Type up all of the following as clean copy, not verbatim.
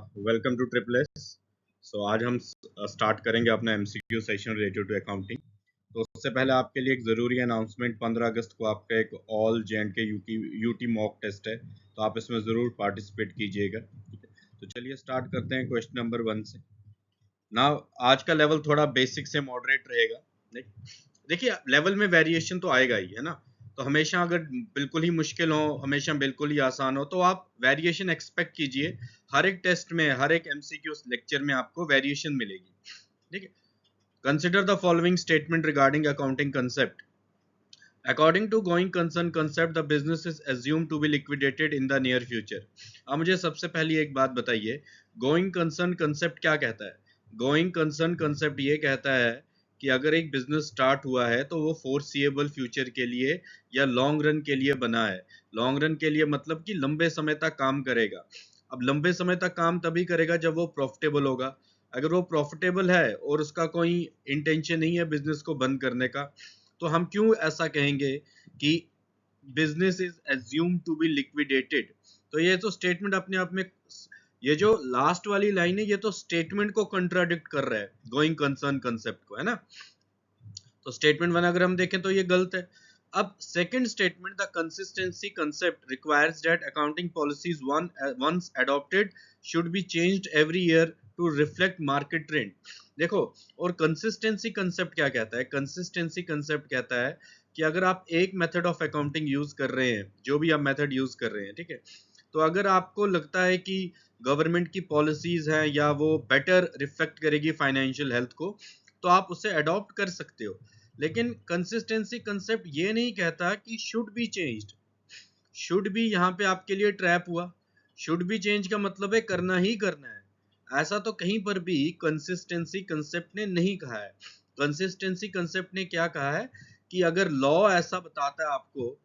Welcome to triple S. So आज हम start करेंगे अपना MCQ session related to accounting. तो उससे पहले आपके लिए एक ज़रूरी अनाउंसमेंट, 15 अगस्त को आपका एक all J and K UT mock test है, तो आप इसमें ज़रूर पार्टिसिपेट कीजिएगा। ठीक है, तो चलिए स्टार्ट करते हैं क्वेश्चन नंबर 1 से ना। आज का लेवल थोड़ा बेसिक से मॉडरेट रहेगा। देखिए, लेवल में वेरिएशन तो आएगा ही, है ना। तो हमेशा अगर बिल्कुल ही मुश्किल हो, हमेशा बिल्कुल ही आसान हो, तो आप वेरिएशन एक्सपेक्ट कीजिए। हर एक टेस्ट में, हर एक एमसीक्यू लेक्चर में आपको वेरिएशन मिलेगी। ठीक है, consider the following statement regarding accounting concept. According to going concern concept, the business is assumed to be liquidated in the near future. अब मुझे सबसे पहली एक बात बताइए, गोइंग कंसर्न कंसेप्ट क्या कहता है? गोइंग कंसर्न कंसेप्ट ये कहता है कि अगर एक बिजनेस स्टार्ट हुआ है तो वो फोरसीएबल फ्यूचर के लिए या लॉन्ग रन के लिए बना है। लॉन्ग रन के लिए मतलब कि लंबे समय तक काम करेगा। अब लंबे समय तक काम तभी करेगा जब वो प्रॉफिटेबल होगा। अगर वो प्रॉफिटेबल है और उसका कोई इंटेंशन नहीं है बिजनेस को बंद करने का, तो हम क्यों ऐसा कहेंगे कि business is assumed to be liquidated? तो ये तो स्टेटमेंट अपने आप में, ये जो लास्ट वाली लाइन है, ये तो स्टेटमेंट को कंट्राडिक्ट कर रहा है, गोइंग कंसर्न कंसेप्ट को, है ना। तो स्टेटमेंट 1 अगर हम देखें तो ये गलत है। अब second statement, the consistency concept requires that accounting policies once adopted should be changed every year to reflect market trend. देखो, और कंसिस्टेंसी कंसेप्ट क्या कहता है? कंसिस्टेंसी कंसेप्ट कहता है कि अगर आप एक मेथड ऑफ अकाउंटिंग यूज कर रहे हैं, जो भी आप मेथड यूज कर रहे हैं, ठीक है, तो अगर आपको लगता है कि गवर्नमेंट की पॉलिसीज हैं या वो बेटर रिफ्लेक्ट करेगी फाइनेंशियल हेल्थ को, तो आप उसे अडॉप्ट कर सकते हो। लेकिन कंसिस्टेंसी कंसेप्ट ये नहीं कहता कि should be changed. Should be यहाँ पे आपके लिए ट्रैप हुआ। शुड बी चेंज का मतलब है करना ही करना है। ऐसा तो कहीं पर भी कंसिस्टेंसी कंसेप्ट ने नहीं कहा है। कंसिस्टेंसी कंसेप्ट ने क्या कहा है कि अगर लॉ ऐसा बताता है आपको,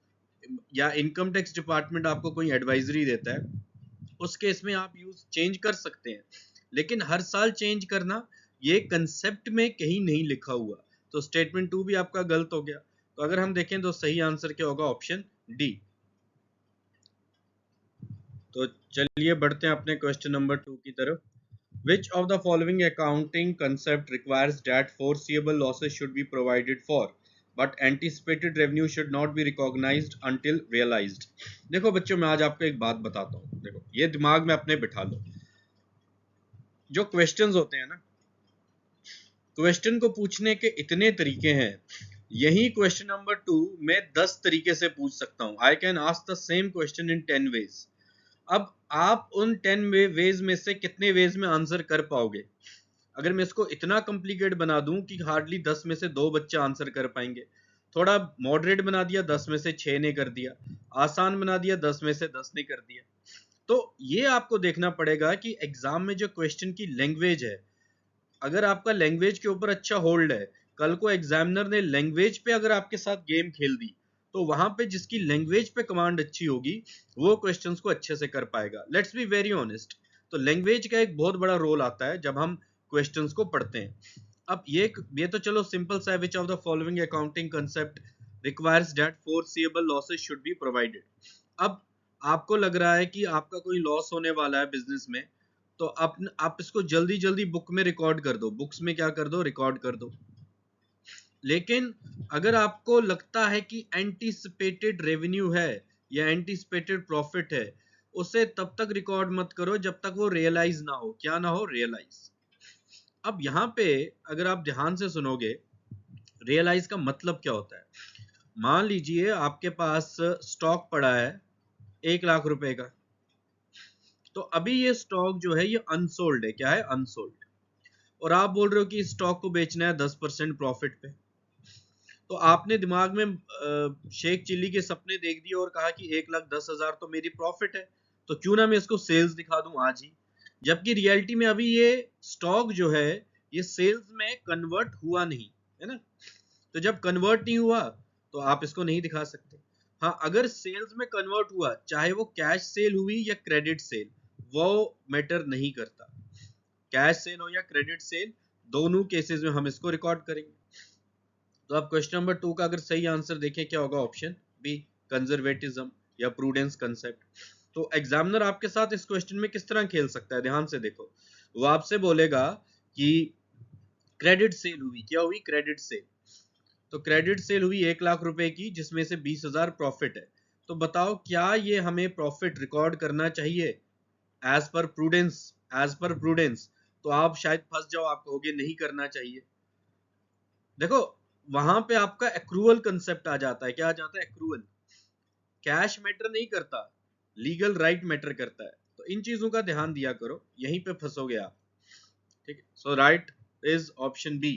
या इनकम टैक्स डिपार्टमेंट आपको कोई एडवाइजरी देता है, उस केस में आप यूज चेंज कर सकते हैं। लेकिन हर साल चेंज करना, ये कंसेप्ट में कहीं नहीं लिखा हुआ। तो स्टेटमेंट 2 भी आपका गलत हो गया। तो अगर हम देखें तो सही आंसर क्या होगा? Option D. तो चलिए बढ़ते हैं अपने क्वेश्चन नंबर 2 की तरफ। Which of the following accounting concept requires that foreseeable losses should be provided for, but anticipated revenue should not be recognized until realized? देखो बच्चों, मैं आज आपको एक बात बताता हूँ। देखो, ये दिमाग में अपने बिठा लो। जो क्वेश्चंस होते हैं ना, क्वेश्चन को पूछने के इतने तरीके हैं। यही क्वेश्चन नंबर 2 मैं 10 तरीके से पूछ सकता हूँ। I can ask the same question in 10 ways. अब आप उन 10 वेज में से कितने वेज में आंसर कर पाओगे? अगर मैं इसको इतना कॉम्प्लिकेट बना दूं कि हार्डली 10 में से 2 बच्चे आंसर कर पाएंगे, थोड़ा मॉडरेट बना दिया, 10 में से 6 ने कर दिया, आसान बना दिया, 10 में से 10 ने कर दिया। तो ये आपको देखना पड़ेगा कि एग्जाम में जो क्वेश्चन की लैंग्वेज है, अगर आपका लैंग्वेज के ऊपर अच्छा होल्ड है, कल को एग्जामिनर ने लैंग्वेज पे अगर आपके साथ गेम खेल दी, तो वहां पे जिसकी लैंग्वेज पे कमांड अच्छी होगी, वो क्वेश्चंस को अच्छे से कर पाएगा। Let's be very honest. तो लैंग्वेज का एक बहुत बड़ा रोल आता है जब हम क्वेश्चंस को पढ़ते हैं। अब ये तो चलो सिंपल सा है, which of the following accounting concept requires that foreseeable losses should be provided. अब आपको लग रहा है कि आपका कोई लॉस होने वाला है बिजनेस में, तो आप इसको जल्दी जल्दी बुक में रिकॉर्ड कर दो, बुक्स में क्या कर दो? रिकॉर्ड कर दो। लेकिन अगर आपको लगता है कि एंटीसिपेटेड रेवेन्यू है या एंटीसिपेटेड प्रॉफिट है, उसे तब तक रिकॉर्ड मत करो जब तक वो रियलाइज ना हो। क्या ना हो? रियलाइज। अब यहाँ पे अगर आप ध्यान से सुनोगे, रियलाइज का मतलब क्या होता है? मान लीजिए आपके पास स्टॉक पड़ा है 1 लाख रुपए का, तो अभी ये स्टॉक जो है ये अनसोल्ड है। क्या है? अनसोल्ड। और आप बोल रहे हो कि स्टॉक को बेचना है 10% प्रॉफिट पे। तो आपने दिमाग में शेख चिल्ली के सपने देख दिए और कहा कि 1,10,000 तो मेरी प्रॉफिट है, तो क्यों ना मैं इसको सेल्स दिखा दूं आज ही। जबकि रियलिटी में अभी ये स्टॉक जो है ये सेल्स में कन्वर्ट हुआ नहीं है ना। तो जब कन्वर्ट नहीं हुआ तो आप इसको नहीं दिखा सकते। हाँ, अगर सेल्स में कन्वर्ट हुआ, चाहे वो कैश सेल हुई या क्रेडिट सेल, वो मैटर नहीं करता। कैश सेल हो या क्रेडिट सेल, दोनों केसेस में हम इसको रिकॉर्ड करेंगे। तो आप क्वेश्चन नंबर 2 का अगर सही आंसर देखें, क्या होगा? ऑप्शन बी, कंजर्वेटिज्म या प्रूडेंस कंसेप्ट। तो एग्जामिनर आपके साथ इस क्वेश्चन में किस तरह खेल सकता है, ध्यान से देखो। वो आपसे बोलेगा कि क्रेडिट सेल हुई, क्या हुई, क्रेडिट सेल। तो क्रेडिट सेल हुई 1 लाख रुपए की, जिसमें से 20,000 प्रॉफिट है। तो बताओ क्या ये हमें प्रॉफिट रिकॉर्ड करना चाहिए as per prudence, as per prudence? तो आप शायद फंस जाओ, आप कहोगे नहीं करना चाहिए। देखो वहां पे आपका एक्रूअल कंसेप्ट आ जाता है। क्या आ जाता है? एक्रूअल। कैश मैटर नहीं करता, लीगल राइट मैटर करता है। तो इन चीजों का ध्यान दिया करो, यहीं पे फंसोगे आप। ठीक है, सो राइट इज ऑप्शन बी।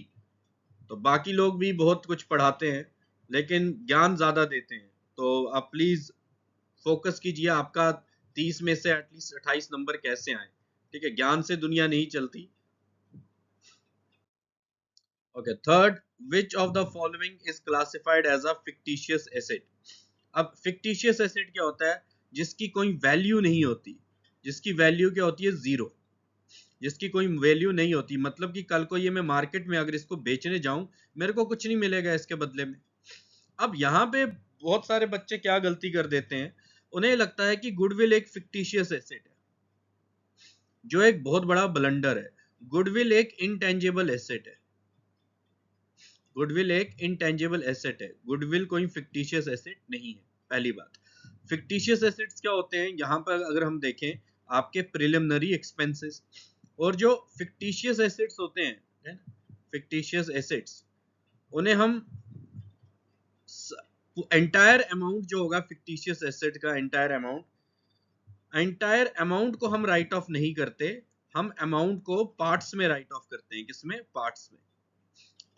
तो बाकी लोग भी बहुत कुछ पढ़ाते हैं लेकिन ज्ञान ज्यादा देते हैं, तो आप प्लीज फोकस कीजिए आपका 30 में से एटलीस्ट 28 नंबर कैसे आए। ठीक है, ज्ञान से दुनिया नहीं चलती। Okay, third, which of the following is classified as a fictitious asset? अब फिक्टिशियस एसेट क्या होता है? जिसकी कोई वैल्यू नहीं होती, जिसकी वैल्यू क्या होती है? जीरो, जिसकी कोई वैल्यू नहीं होती। मतलब कि कल को ये मैं मार्केट में अगर इसको बेचने जाऊं, मेरे को कुछ नहीं मिलेगा इसके बदले में। अब यहाँ पे बहुत सारे बच्चे क्या गलती कर देते हैं, उन्हें लगता है कि गुडविल एक फिक्टिशियस एसेट है, जो एक बहुत बड़ा ब्लंडर है। गुडविल एक इंटेंजिबल एसेट है, गुडविल एक इंटेंजिबल एसेट है, गुडविल कोई फिक्टिशियस एसेट नहीं है। पहली बात, फिक्टिशियस एसेट्स क्या होते हैं? यहाँ पर अगर हम देखें, आपके प्रिलिमिनरी एक्सपेंसेस, और जो फिक्टिशियस एसेट्स होते हैं, फिक्टिशियस एसेट्स, उन्हें हम एंटायर अमाउंट जो होगा फिक्टिशियस एसेट का, एंटायर अमाउंट को हम राइट ऑफ नहीं करते, हम अमाउंट को पार्ट्स में राइट ऑफ करते हैं। किसमें? पार्ट्स में।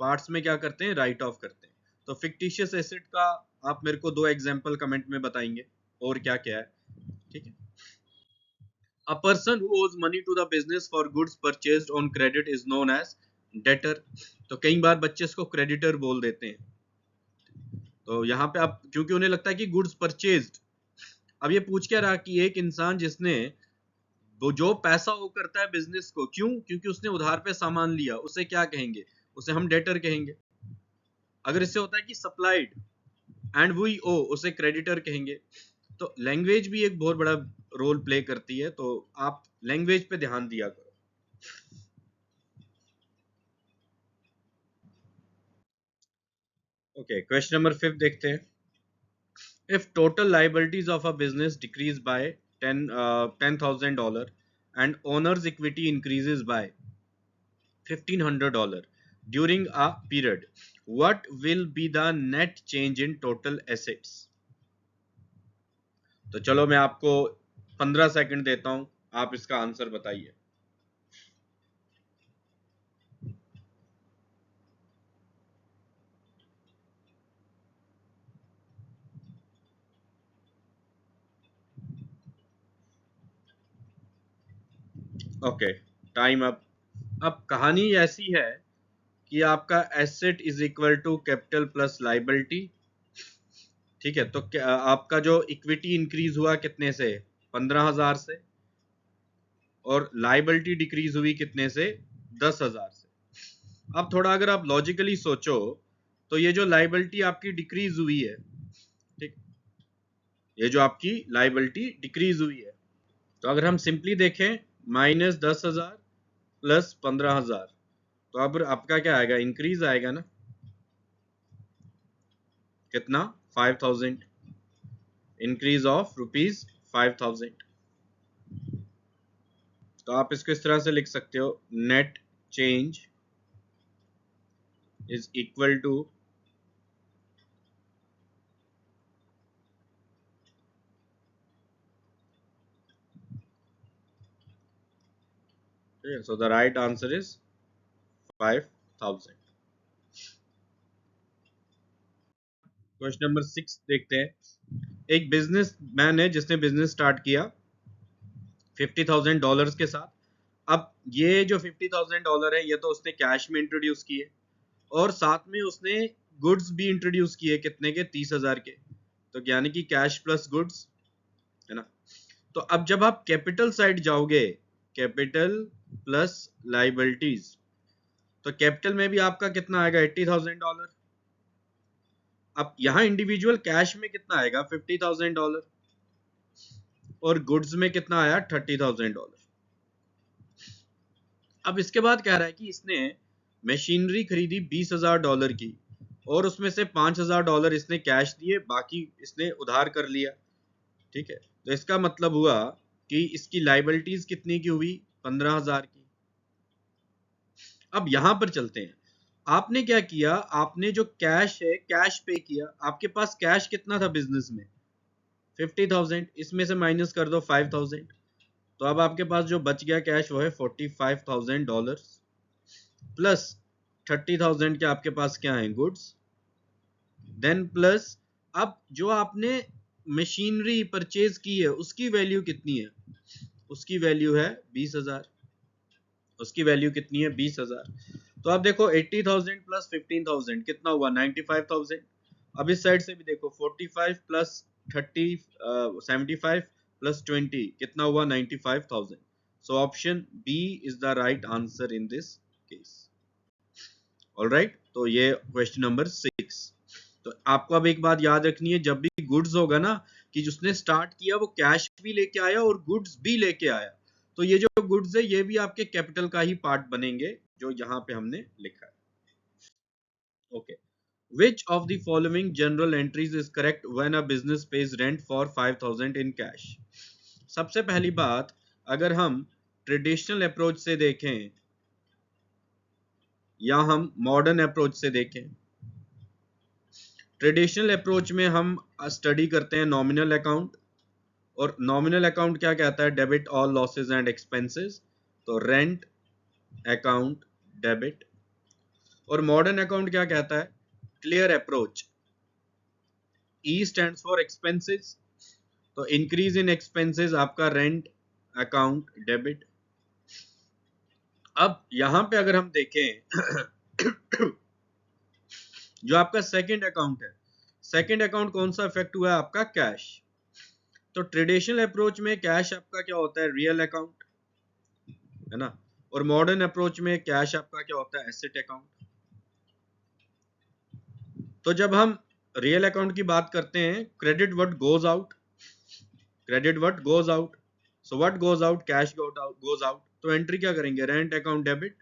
पार्ट्स में क्या करते हैं? राइट ऑफ करते हैं। तो फिक्टिशियस एसेट का आप मेरे को 2 एग्जांपल कमेंट में बताएंगे और क्या क्या है। ठीक है, a person who owes money to the business for goods purchased on credit is known as debtor। तो कई बार बच्चे इसको क्रेडिटर बोल देते हैं। तो यहाँ पे आप, क्योंकि उन्हें लगता है कि गुड्स परचेज्ड, अब ये पूछ क्या रहा कि एक इंसान जिसने वो जो पैसा वो करता है बिजनेस को, क्यों? क्योंकि उसने उधार पे सामान लिया, उसे क्या कहेंगे? उसे हम डेटर कहेंगे। अगर इससे होता है कि सप्लाइड एंड वी ओ, उसे क्रेडिटर कहेंगे। तो लैंग्वेज भी एक बहुत बड़ा रोल प्ले करती है, तो आप लैंग्वेज पे ध्यान दिया करो। ओके, क्वेश्चन नंबर 5 देखते हैं। If total liabilities of a business decrease by $10,000 and owner's equity increases by $1,500 during a period, what will be the net change in total assets? तो चलो मैं आपको 15 सेकंड देता हूं, आप इसका आंसर बताइए। Okay, time up. अब कहानी ऐसी है कि आपका asset is equal to capital plus liability. ठीक है, तो आपका जो इक्विटी इंक्रीज हुआ कितने से? 15,000 से। और लाइबिलिटी डिक्रीज हुई कितने से? 10,000 से। अब थोड़ा अगर आप लॉजिकली सोचो, तो ये जो लाइबिलिटी आपकी डिक्रीज हुई है, ठीक, ये जो आपकी लाइबिलिटी डिक्रीज हुई है, तो अगर हम सिंपली देखें, -10,000 प्लस 15,000, तो अब आपका क्या आएगा? इंक्रीज आएगा ना। कितना? 5,000, इंक्रीज ऑफ ₹5,000। तो आप इसको इस तरह से लिख सकते हो, net change is equal to, so the right answer is 5,000। Question number 6 देखते हैं। एक बिजनेस मैन है जिसने बिजनेस स्टार्ट किया $50,000 के साथ। अब ये जो $50,000 है, ये तो उसने कैश में इंट्रोड्यूस किए, और साथ में उसने गुड्स भी इंट्रोड्यूस किए, कितने के? 30,000 के। तो यानी कि कैश प्लस गुड्स, है ना। तो अब जब आप कैपिटल साइड जाओगे, कैपिटल प्लस लाइबिलिटीज, तो कैपिटल में भी आपका कितना आएगा? $80,000। अब यहां इंडिविजुअल कैश में कितना आएगा? $50,000। और गुड्स में कितना आया $30,000। अब इसके बाद कह रहा है कि इसने मशीनरी खरीदी $20,000 की और उसमें से $5,000 इसने कैश दिए, बाकी इसने उधार कर लिया। ठीक है, तो इसका मतलब हुआ कि इसकी लाइबिलिटीज कितनी की हुई 15,000 की। अब यहां पर चलते हैं, आपने क्या किया, आपने जो कैश है कैश पे किया, आपके पास कैश कितना था बिजनेस में 50,000, इसमें से माइनस कर दो 5,000, तो अब आपके पास जो बच गया कैश वो है $45,000 प्लस 30,000 के आपके पास क्या है गुड्स, देन प्लस अब जो आपने मशीनरी परचेज की है उसकी वैल्यू कितनी है, उसकी वैल्यू है 20,000, उसकी वैल्यू कितनी है 20,000। तो आप देखो 80,000 प्लस 15,000 कितना हुआ 95,000। अब इस साइड से भी देखो 45 प्लस 30 75 प्लस 20 कितना हुआ 95,000। So option B is the right answer in this case. Alright, तो ये क्वेश्चन नंबर 6। तो आपको अब एक बात याद रखनी है, जब भी गुड्स होगा ना कि जिसने स्टार्ट किया वो कैश भी लेके आया और गुड्स भी लेके आया, तो ये जो गुड्स है ये भी आपके कैपिटल का ही पार्ट बनेंगे जो यहाँ पे हमने लिखा है। Okay, which of the following general entries is correct when a business pays rent for 5,000 in cash? सबसे पहली बात, अगर हम ट्रेडिशनल अप्रोच से देखें या हम मॉडर्न अप्रोच से देखें, ट्रेडिशनल अप्रोच में हम स्टडी करते हैं नॉमिनल अकाउंट, और नॉमिनल अकाउंट क्या कहता है, debit all losses and expenses, तो रेंट अकाउंट डेबिट। और मॉडर्न अकाउंट क्या कहता है, clear approach, E stands for expenses, तो इंक्रीज इन एक्सपेंसेस आपका रेंट अकाउंट डेबिट। अब यहां पे अगर हम देखें जो आपका सेकंड अकाउंट है, सेकंड अकाउंट कौन सा इफेक्ट हुआ है आपका कैश। तो ट्रेडिशनल अप्रोच में कैश आपका क्या होता है रियल अकाउंट, है ना, और मॉडर्न अप्रोच में कैश आपका क्या होता है एसेट अकाउंट। तो जब हम रियल अकाउंट की बात करते हैं, credit what goes out, credit what goes out, so what goes out cash goes out, तो एंट्री क्या करेंगे रेंट अकाउंट डेबिट,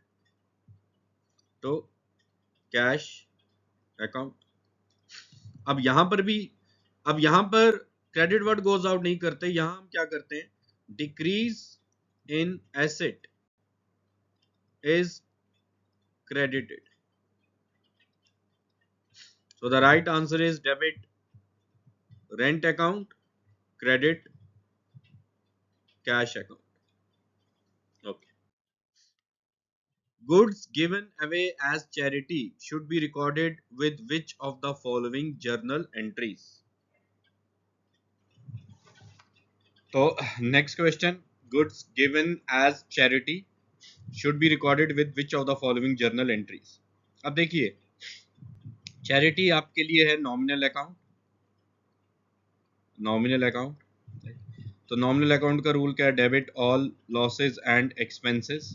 तो कैश अकाउंट। अब यहां पर भी, अब यहां पर क्रेडिट व्हाट गोज आउट नहीं करते, यहां हम क्या करते हैं, decrease in asset is credited. So the right answer is debit rent account, credit cash account. Okay. Goods given away as charity should be recorded with which of the following journal entries? So next question, goods given as charity should be recorded with which of the following journal entries? अब देखिए, charity आपके लिए है nominal account, nominal account, तो nominal account का rule क्या है, debit all losses and expenses.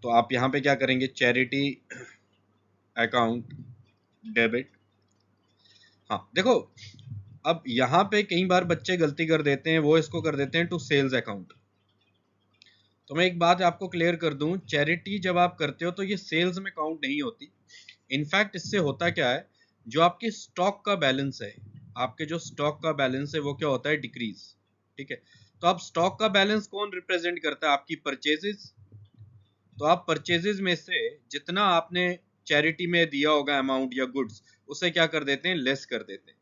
तो आप यहाँ पे क्या करेंगे, चैरिटी अकाउंट डेबिट। हाँ देखो, अब यहाँ पे कई बार बच्चे गलती कर देते हैं, वो इसको कर देते हैं टू सेल्स अकाउंट। तो मैं एक बात आपको क्लियर कर दूं, चैरिटी जब आप करते हो तो ये सेल्स में काउंट नहीं होती। इनफैक्ट इससे होता क्या है, जो आपके स्टॉक का बैलेंस है, आपके जो स्टॉक का बैलेंस है वो क्या होता है डिक्रीज। ठीक है, तो आप स्टॉक का बैलेंस कौन रिप्रेजेंट करता है, आपकी परचेजेस। तो आप परचेजेस में से जितना आपने चैरिटी में दिया होगा अमाउंट या गुड्स, उसे क्या कर देते हैं, लेस कर देते हैं।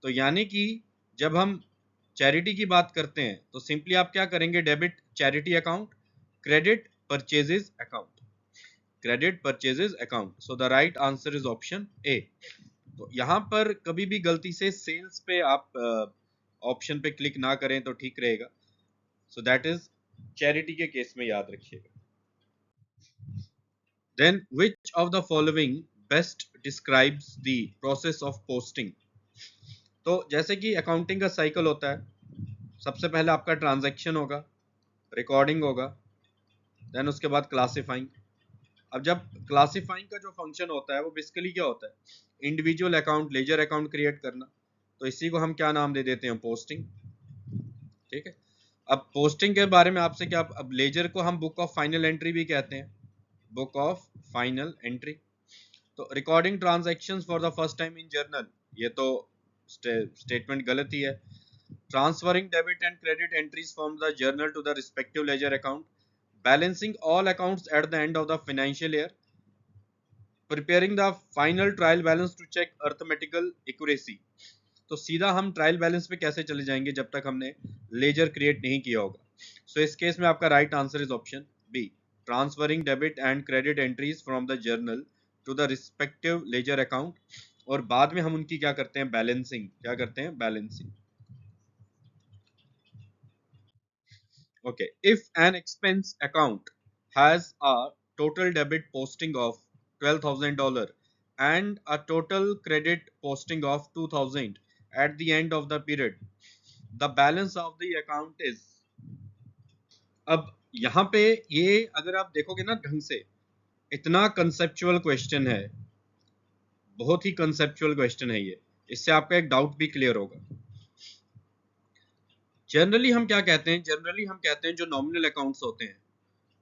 तो यानी कि जब हम चैरिटी की बात करते हैं तो सिंपली आप क्या करेंगे, debit charity account, credit purchases account, credit purchases account. So the right answer is option ए। तो यहां पर कभी भी गलती से सेल्स पे आप ऑप्शन पे क्लिक ना करें तो ठीक रहेगा। सो दैट इज चैरिटी के केस में याद रखिएगा। Then which of the following best describes the process of posting? तो जैसे कि अकाउंटिंग का साइकिल होता है, सबसे पहले आपका ट्रांजैक्शन होगा, रिकॉर्डिंग होगा, देन उसके बाद क्लासिफाइंग। अब जब क्लासिफाइंग का जो फंक्शन होता है वो बेसिकली क्या होता है, individual account ledger account create करना, तो इसी को हम क्या नाम दे देते हैं, पोस्टिंग। ठीक है। अब पोस्टिंग के बारे में आपसे क्या, अब लेजर को हम बुक ऑफ फाइनल एंट्री भी कहते हैं, बुक ऑफ फाइनल एंट्री। तो recording transactions for the first time in journal, ये तो स्टेटमेंट गलत ही है। Transferring debit and credit entries from the journal to the respective ledger account, balancing all accounts at the end of the financial year, preparing the final trial balance to check arithmetical accuracy. तो सीधा हम trial balance पे कैसे चले जाएंगे जब तक हमने लेजर क्रिएट नहीं किया होगा। सो इस केस में आपका right answer is option B, transferring debit and credit entries from the journal to the respective ledger account, और बाद में हम उनकी क्या करते हैं, बैलेंसिंग, क्या करते हैं, balancing. Okay, if an expense account has a total debit posting of $12,000 and a total credit posting of 2,000 at the end of the period, the balance of the account is। अब यहाँ पे ये अगर आप देखोगे ना ढंग से, इतना कंसेप्चुअल क्वेश्चन है, बहुत ही कंसेप्चुअल क्वेश्चन है ये, इससे आपका एक डाउट भी क्लियर होगा। जनरली हम क्या कहते हैं, जनरली हम कहते हैं जो नॉमिनल अकाउंट्स होते हैं,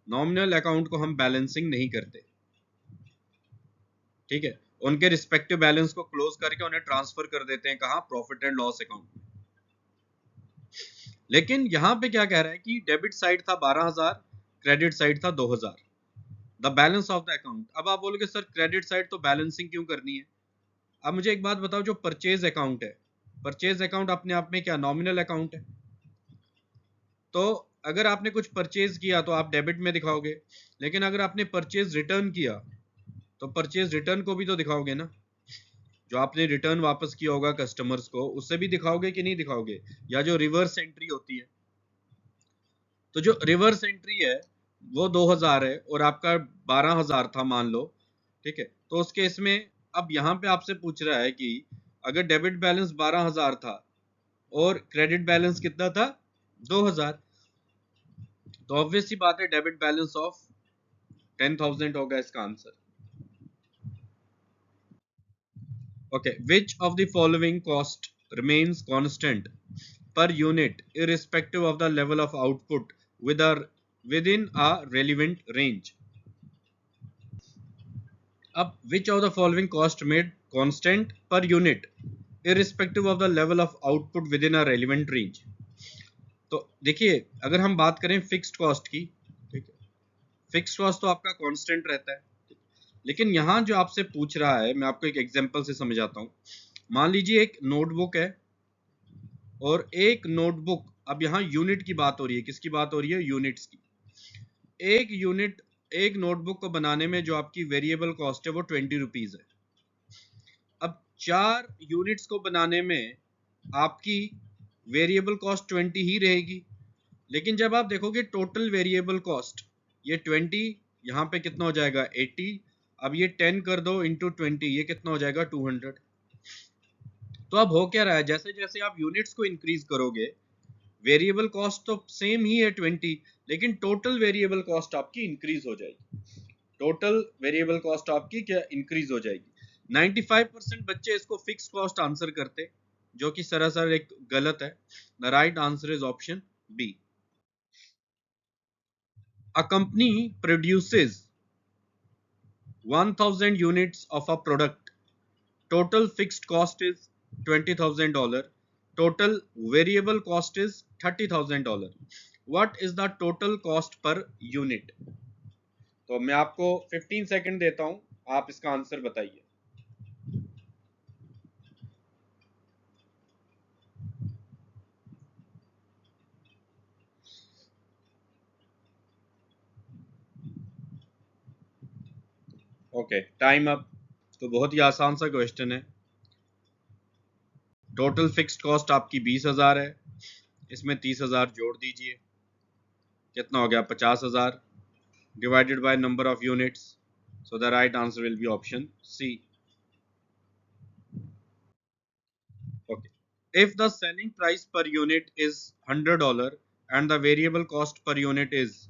नॉमिनल अकाउंट को हम बैलेंसिंग नहीं करते, ठीक है, उनके रिस्पेक्टिव बैलेंस को क्लोज करके उन्हें ट्रांसफर कर देते हैं, कहाँ, प्रॉफिट एंड लॉस अकाउंट में। लेकिन यहाँ पे क्या कह रहा है कि डेबिट साइड था 12,000, क्रेडिट साइड था 2,000, the balance of the account. अब आप बोलोगे सर क्रेडिट साइड तो बैलेंसिंग क्यों करनी है। अब मुझे एक बात बताओ, जो परचेज अकाउंट है, परचेज अकाउंट अपने आप में क्या नॉमिनल अकाउंट है। तो अगर आपने कुछ परचेज किया तो आप डेबिट में दिखाओगे, लेकिन अगर आपने परचेज रिटर्न किया तो परचेज रिटर्न को भी तो दिखाओगे ना, जो आपने रिटर्न वापस किया होगा कस्टमर्स को उससे भी दिखाओगे कि नहीं दिखाओगे, या जो रिवर्स एंट्री होती है। तो जो रिवर्स एंट्री है वो 2,000 है और आपका 12,000 था मान लो, ठीक है, तो उस केस में अब यहाँ पे आपसे पूछ रहा है कि अगर डेबिट बैलेंस 12,000 था और क्रेडिट बैलेंस कितना था, 2,000, तो ऑब्वियस सी बात है डेबिट बैलेंस ऑफ 10,000 होगा इसका answer. Okay, which of the following cost remains constant per unit irrespective of the level of output within a relevant range? अब which of the following cost made constant per unit irrespective of the level of output within a relevant range? तो देखिए अगर हम बात करें fixed cost की, ठीक है, फिक्स्ड कॉस्ट तो आपका कांस्टेंट रहता है, लेकिन यहाँ जो आपसे पूछ रहा है, मैं आपको एक एग्जांपल से समझाता हूँ। मान लीजिए एक नोटबुक है और एक नोटबुक, अब यहाँ यूनिट की बात हो रही है, किसकी बात हो रही है, यूनिट्स की। एक यूनिट, एक नोटबुक को बनाने में जो आपकी वेरिएबल कॉस्ट है वो 20 रुपीज है। अब 4 यूनिट्स को बनाने में आपकी वेरिएबल कॉस्ट 20 ही रहेगी, लेकिन जब आप देखोगे टोटल वेरिएबल कॉस्ट, ये 20 यहाँ पे कितना हो जाएगा 80, अब ये 10 कर दो इंटू 20, ये कितना हो जाएगा 200। तो अब हो क्या रहा है, जैसे जैसे आप यूनिट्स को इंक्रीज करोगे वेरिएबल कॉस्ट तो सेम ही है 20, लेकिन टोटल वेरिएबल कॉस्ट आपकी इंक्रीज हो जाएगी, टोटल वेरिएबल कॉस्ट आपकी क्या इंक्रीज हो जाएगी। 95% बच्चे इसको फिक्स कॉस्ट आंसर करते, जो कि सरासर एक गलत है। The right answer is option B. A company produces 1,000 units of a product. Total fixed cost is $20,000. Total variable cost is $30,000. What is the total cost per unit? तो मैं आपको 15 सेकंड देता हूं, आप इसका आंसर बताइए। Okay, time up. तो बहुत ही आसान सा क्वेश्चन है। टोटल फिक्स्ड कॉस्ट आपकी 20,000 है, इसमें 30,000 जोड़ दीजिए, कितना हो गया 50,000, divided by number of units. So the right answer will be option C. Okay. If the selling price per unit is $100 and the variable cost per unit is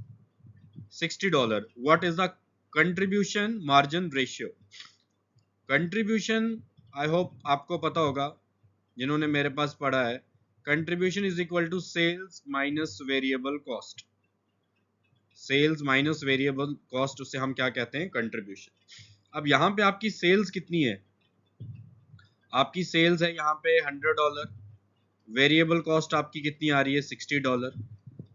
$60, what is the contribution margin ratio? Contribution I hope आपको पता होगा, जिन्होंने मेरे पास पढ़ा है, contribution is equal to sales minus variable cost, sales minus variable cost, उसे हम क्या कहते हैं, कंट्रीब्यूशन। अब यहाँ पे आपकी सेल्स कितनी है, आपकी सेल्स है यहाँ पे $100, वेरिएबल कॉस्ट आपकी कितनी आ रही है, $60।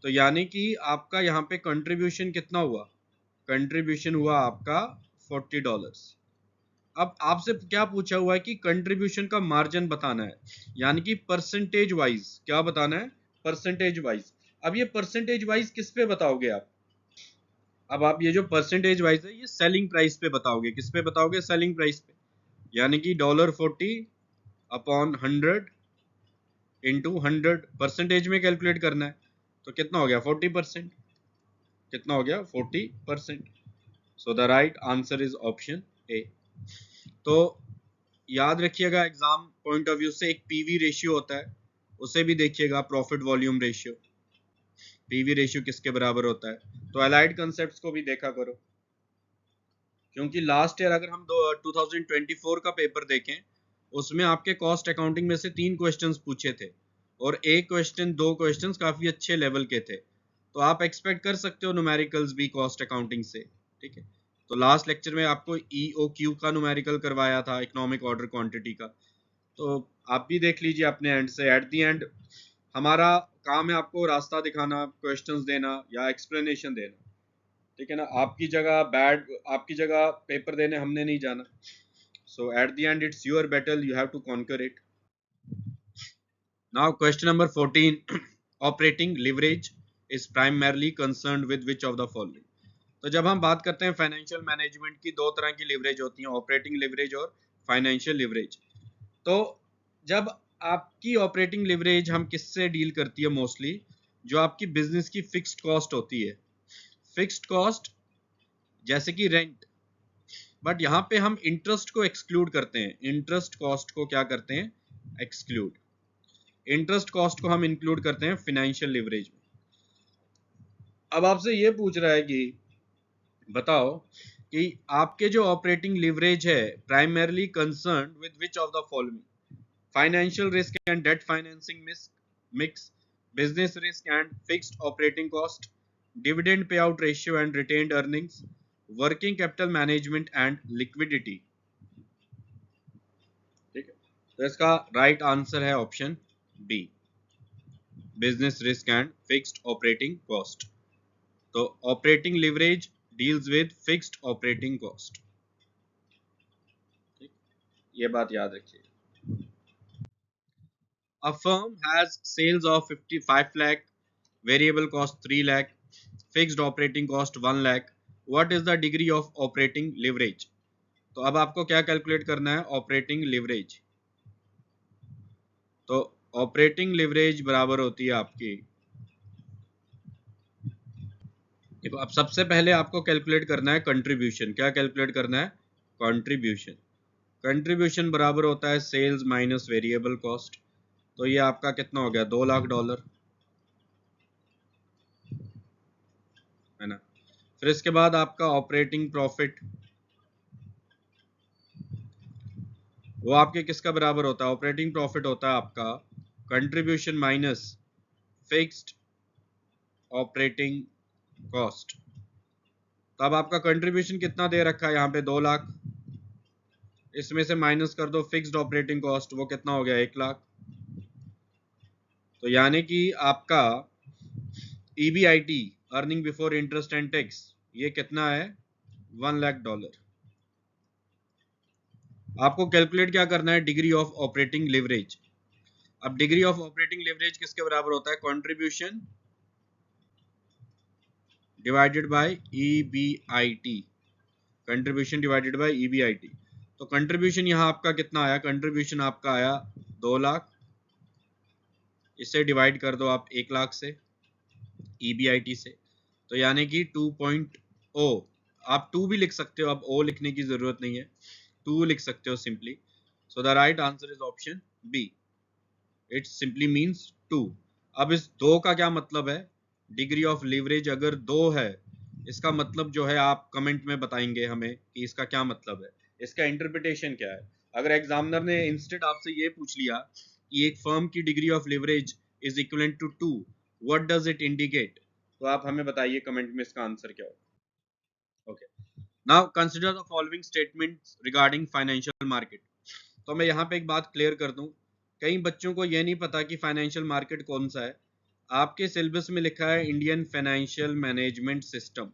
तो यानी कि आपका यहाँ पे कंट्रीब्यूशन कितना हुआ, कंट्रीब्यूशन हुआ आपका $40। अब आपसे क्या पूछा हुआ है कि कंट्रीब्यूशन का मार्जिन बताना है, यानी कि परसेंटेज वाइज क्या बताना है, परसेंटेज वाइज। अब ये परसेंटेज वाइज किस पे बताओगे आप, अब आप ये जो परसेंटेज वाइज है ये सेलिंग प्राइस पे बताओगे, किस पे बताओगे, सेलिंग प्राइस पे, यानी कि $40 अपॉन 100 इंटू 100 परसेंटेज में कैलकुलेट करना है, तो कितना हो गया 40%, कितना हो गया 40%। सो the right answer is option ए। तो याद रखिएगा एग्जाम पॉइंट ऑफ व्यू से एक पीवी रेशियो होता है, उसे भी देखिएगा, profit volume ratio, PV ratio किसके बराबर होता है। तो अलाइड कंसेप्ट्स को भी देखा करो, क्योंकि लास्ट ईयर अगर हम 2024 का पेपर देखें उसमें आपके कॉस्ट अकाउंटिंग में से 3 क्वेश्चंस पूछे थे और एक क्वेश्चन 2 क्वेश्चंस काफी अच्छे लेवल के थे, तो आप एक्सपेक्ट कर सकते हो न्यूमेरिकल्स भी कॉस्ट अकाउंटिंग से, ठीक है। तो लास्ट लेक्चर में आपको EOQ का न्यूमेरिकल करवाया था, इकोनॉमिक ऑर्डर क्वांटिटी का, तो आप भी देख लीजिए अपने एंड से। एट दी एंड हमारा काम है आपको रास्ता दिखाना, क्वेश्चंस देना या एक्सप्लेनेशन देना, ठीक है ना। आपकी जगह पेपर देने हमने नहीं जाना। So at the end it's your battle, you have to conquer it. Now question number 14, operating leverage is primarily concerned with which of the following. तो जब हम बात करते हैं फाइनेंशियल मैनेजमेंट की, दो तरह की लिवरेज होती है, ऑपरेटिंग लिवरेज और फाइनेंशियल लिवरेज। तो जब आपकी ऑपरेटिंग लिवरेज हम किससे डील करती है, मोस्टली जो आपकी बिजनेस की फिक्स्ड कॉस्ट होती है, फिक्स्ड कॉस्ट जैसे कि रेंट, बट यहाँ पे हम इंटरेस्ट को एक्सक्लूड करते हैं, इंटरेस्ट कॉस्ट को क्या करते हैं, एक्सक्लूड, इंटरेस्ट कॉस्ट को हम इंक्लूड करते हैं फाइनेंशियल लिवरेज में। अब आपसे ये पूछ रहा है कि बताओ कि आपके जो ऑपरेटिंग लिवरेज है primarily concern with which of the following, financial risk and debt financing mix, business risk and fixed operating cost, dividend pay out ratio and retained earnings, working capital management and liquidity, ठीक है। तो इसका right answer है option B, business risk and fixed operating cost. तो operating leverage deals with fixed operating cost, ये बात याद रखिए। A firm has sales of 55 lakh, variable cost 3 lakh, fixed operating cost 1 lakh. What is the degree of operating leverage? तो अब आपको क्या calculate करना है, ऑपरेटिंग लिवरेज। तो ऑपरेटिंग लिवरेज बराबर होती है आपकी, देखो अब सबसे पहले आपको कैलकुलेट करना है कंट्रीब्यूशन, क्या कैलकुलेट करना है, कंट्रीब्यूशन। कंट्रीब्यूशन बराबर होता है सेल्स माइनस वेरिएबल कॉस्ट, तो ये आपका कितना हो गया, $2 लाख, है ना। फिर इसके बाद आपका ऑपरेटिंग प्रॉफिट, वो आपके किसका बराबर होता है, ऑपरेटिंग प्रॉफिट होता है आपका contribution minus fixed operating cost. तो अब आपका कंट्रीब्यूशन कितना दे रखा है यहाँ पे, 2 लाख, इसमें से माइनस कर दो फिक्स्ड ऑपरेटिंग कॉस्ट, वो कितना हो गया, 1 लाख। तो यानी कि आपका EBIT, earning before interest and tax, ये कितना है, $1 लाख। आपको कैलकुलेट क्या करना है, डिग्री ऑफ ऑपरेटिंग लिवरेज। अब डिग्री ऑफ ऑपरेटिंग लिवरेज किसके बराबर होता है, contribution divided by EBIT, contribution divided by EBIT। तो कंट्रीब्यूशन यहाँ आपका कितना आया, कंट्रीब्यूशन आपका आया 2 लाख, इसे डिवाइड कर दो आप 1 लाख से, EBIT से, तो यानी कि 2.0, आप 2 भी लिख सकते हो, अब O लिखने की जरूरत नहीं है, 2 लिख सकते हो simply. So the right answer is option B, it simply means 2। अब इस 2 का क्या मतलब है, डिग्री ऑफ लीवरेज अगर 2 है, इसका मतलब जो है आप कमेंट में बताएंगे हमें कि इसका क्या मतलब है, इसका इंटरप्रिटेशन क्या है। अगर एग्जामिनर ने इंस्टेंट आपसे ये पूछ लिया कि एक फर्म की degree of leverage is equivalent to 2, what does it indicate? तो आप हमें बताइए कमेंट में इसका आंसर क्या होगा। Okay, now consider the following statements regarding financial market. तो मैं यहाँ पे एक बात क्लियर कर दूं, कई बच्चों को ये नहीं पता कि फाइनेंशियल मार्केट कौन सा है। आपके सिलेबस में लिखा है इंडियन फाइनेंशियल मैनेजमेंट सिस्टम।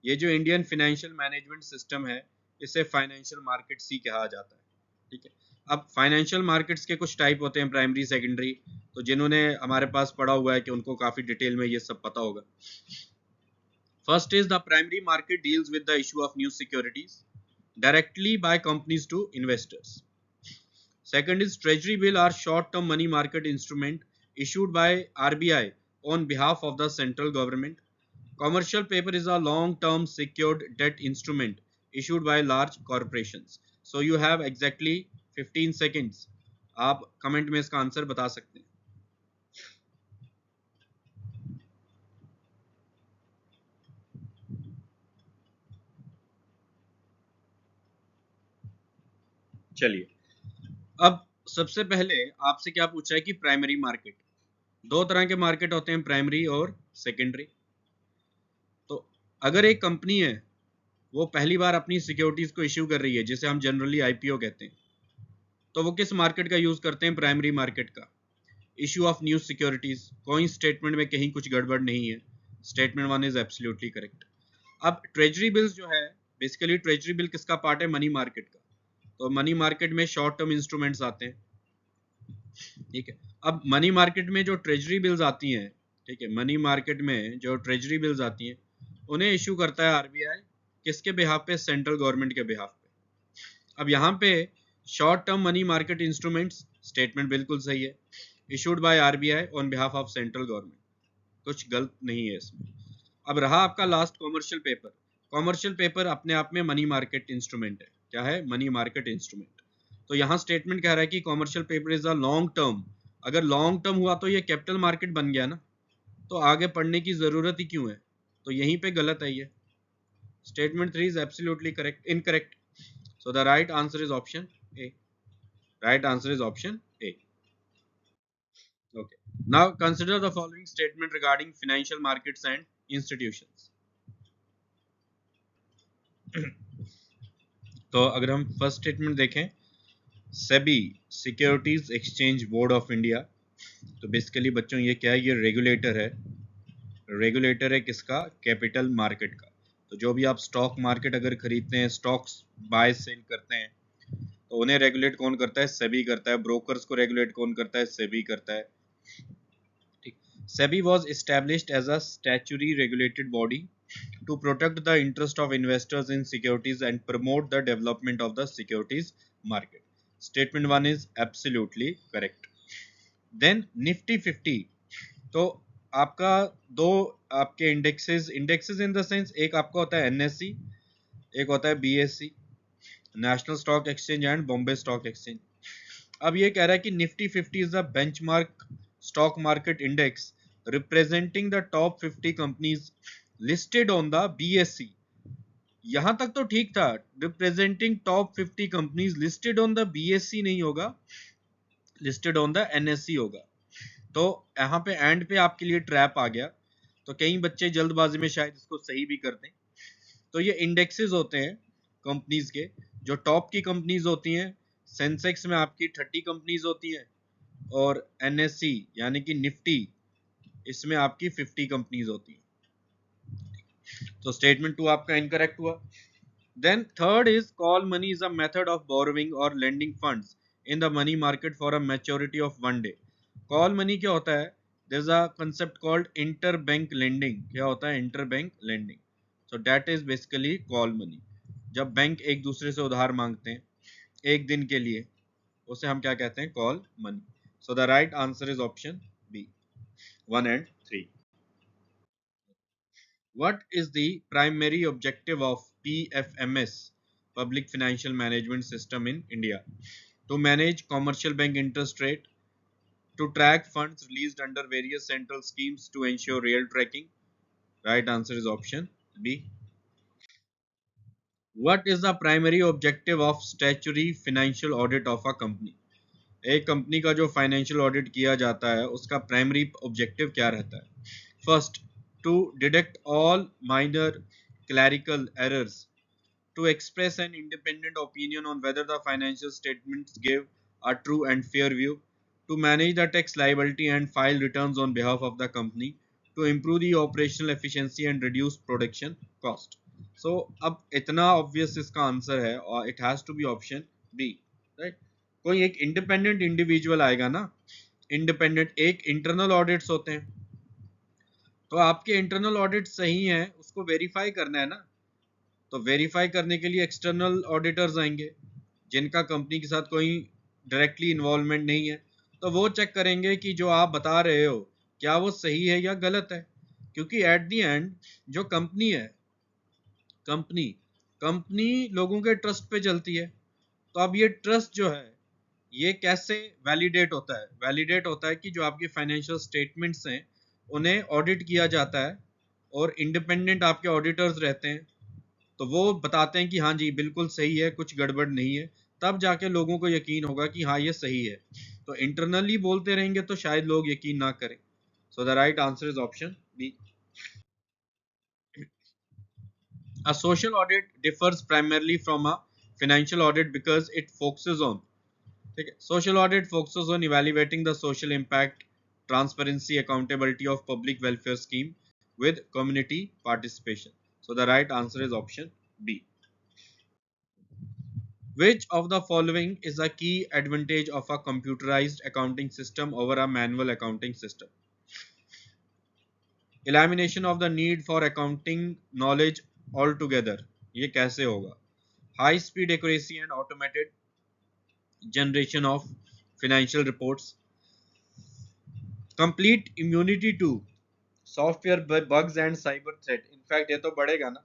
ये जो इंडियन फाइनेंशियल मैनेजमेंट सिस्टम है, इसे फाइनेंशियल मार्केट्स ही कहा जाता है। ठीक है, अब फाइनेंशियल मार्केट्स के कुछ टाइप होते हैं, प्राइमरी, सेकेंडरी। तो जिन्होंने हमारे पास पढ़ा हुआ है कि उनको काफी डिटेल में ये सब पता होगा। First is the primary market deals with the issue of new securities directly by companies to investors. Second is treasury bill are short-term money market instrument issued by RBI on behalf of the central government. Commercial paper is a long-term secured debt instrument issued by large corporations. So you have exactly 15 seconds. आप comment में इसका answer बता सकते हैं। चलिए, अब सबसे पहले आपसे क्या पूछा है कि प्राइमरी मार्केट। दो तरह के मार्केट होते हैं, प्राइमरी और सेकेंडरी। तो अगर एक कंपनी है वो पहली बार अपनी सिक्योरिटीज को इश्यू कर रही है, जिसे हम जनरली आईपीओ कहते हैं, तो वो किस मार्केट का यूज करते हैं? प्राइमरी मार्केट का। इश्यू ऑफ न्यू सिक्योरिटीज, कोई स्टेटमेंट में कहीं कुछ गड़बड़ नहीं है, statement one is absolutely correct. अब ट्रेजरी बिल्स जो है, बेसिकली ट्रेजरी बिल किसका पार्ट है? मनी मार्केट का। तो मनी मार्केट में शॉर्ट टर्म इंस्ट्रूमेंट्स आते हैं। ठीक है, अब मनी मार्केट में जो ट्रेजरी बिल्स आती हैं, ठीक है, मनी मार्केट में जो ट्रेजरी बिल्स आती हैं, उन्हें इशू करता है आरबीआई। किसके बिहाफ पे? सेंट्रल गवर्नमेंट के बिहाफ पे। अब यहाँ पे short term money market instruments, statement बिल्कुल सही है, issued by RBI on behalf of central government, कुछ गलत नहीं है इसमें। अब रहा आपका last commercial paper. Commercial paper अपने आप में मनी मार्केट इंस्ट्रूमेंट है। क्या है? Money market instrument. तो यहाँ स्टेटमेंट कह रहा है कि commercial paper is a long term. अगर लॉन्ग टर्म हुआ तो ये कैपिटल मार्केट बन गया ना, तो आगे पढ़ने की जरूरत ही क्यों है? तो यहीं पे गलत है ये। Statement 3 is absolutely correct, incorrect. So the right answer is option A. Right answer is option A. Okay. Now consider the following statement regarding financial markets and institutions. तो अगर हम फर्स्ट स्टेटमेंट देखें, SEBI securities exchange board of India, तो basically बच्चों ये क्या है? ये रेगुलेटर है। रेगुलेटर है किसका? कैपिटल मार्केट का। तो जो भी आप स्टॉक मार्केट अगर खरीदते हैं, स्टॉक्स बाय सेल करते हैं, तो उन्हें रेगुलेट कौन करता है? सेबी करता है। ब्रोकर्स को रेगुलेट कौन करता है? सेबी करता है। SEBI was established as a statutory regulated body to protect the interest of investors in securities and promote the development of the securities market. Statement 1 is absolutely correct. Then Nifty 50, तो आपका दो आपके indexes in the sense, एक आपका होता है NSE, एक होता है BSE, national stock exchange and Bombay stock exchange. अब ये कह रहा है कि Nifty 50 is the benchmark stock market index representing the top 50 companies listed on the BSE। यहां तक तो ठीक था, representing top 50 companies listed on the BSE नहीं होगा, listed on the NSE होगा। तो यहाँ पे एंड पे आपके लिए ट्रैप आ गया, तो कई बच्चे जल्दबाजी में शायद इसको सही भी कर दें। तो ये इंडेक्सेस होते हैं कंपनीज के, जो टॉप की कंपनीज होती हैं। सेंसेक्स में आपकी 30 कंपनीज होती हैं, और NSE यानी कि निफ्टी, इसमें आपकी 50 कंपनीज होती हैं। तो स्टेटमेंट 2 आपका इनकरेक्ट हुआ। Then third is call money is a method of borrowing और lending funds in the money market for a maturity of 1 day. Call money क्या होता है? There is a concept called inter bank lending. क्या होता है? Inter bank lending. So that is basically call money. जब bank एक दूसरे से उधार मांगते हैं एक दिन के लिए, उसे हम क्या कहते हैं? Call money. So the right answer is option B, 1 and 3. What is the primary objective of PFMS, Public Financial Management System in India? To manage commercial bank interest rate, to track funds released under various central schemes to ensure real tracking. Right answer is option B. What is the primary objective of statutory financial audit of a company? एक company का जो financial audit किया जाता है उसका primary objective क्या रहता है? First, to detect all minor clerical errors, to express an independent opinion on whether the financial statements give a true and fair view, to manage the tax liability and file returns on behalf of the company, to improve the operational efficiency and reduce production cost. So अब इतना obvious इसका answer है और it has to be option B, right? कोई एक independent individual आएगा ना, independent, एक internal audits होते हैं, तो आपके internal audit सही हैं उसको verify करना है ना, तो वेरीफाई करने के लिए एक्सटर्नल ऑडिटर्स आएंगे जिनका कंपनी के साथ कोई डायरेक्टली इन्वॉल्वमेंट नहीं है, तो वो चेक करेंगे कि जो आप बता रहे हो क्या वो सही है या गलत है, क्योंकि एट द एंड जो कंपनी है, कंपनी लोगों के ट्रस्ट पे चलती है, तो अब ये ट्रस्ट जो है ये कैसे वैलिडेट होता है? वैलिडेट होता है कि जो आपके फाइनेंशियल स्टेटमेंट्स हैं उन्हें ऑडिट किया जाता है और इंडिपेंडेंट आपके ऑडिटर्स रहते हैं, तो वो बताते हैं कि हाँ जी बिल्कुल सही है, कुछ गड़बड़ नहीं है, तब जाके लोगों को यकीन होगा कि हाँ ये सही है। तो इंटरनली बोलते रहेंगे तो शायद लोग यकीन ना करें। So the right answer is option B. A social audit differs primarily from a financial audit because it focuses on, ठीक है, social audit focuses on evaluating the social impact, transparency, accountability of public welfare scheme with community participation. So the right answer is option B. Which of the following is a key advantage of a computerized accounting system over a manual accounting system? Elimination of the need for accounting knowledge altogether. ये कैसे होगा? High speed accuracy and automated generation of financial reports. Complete immunity to software bugs and cyber threat. In fact ये तो बढ़ेगा ना.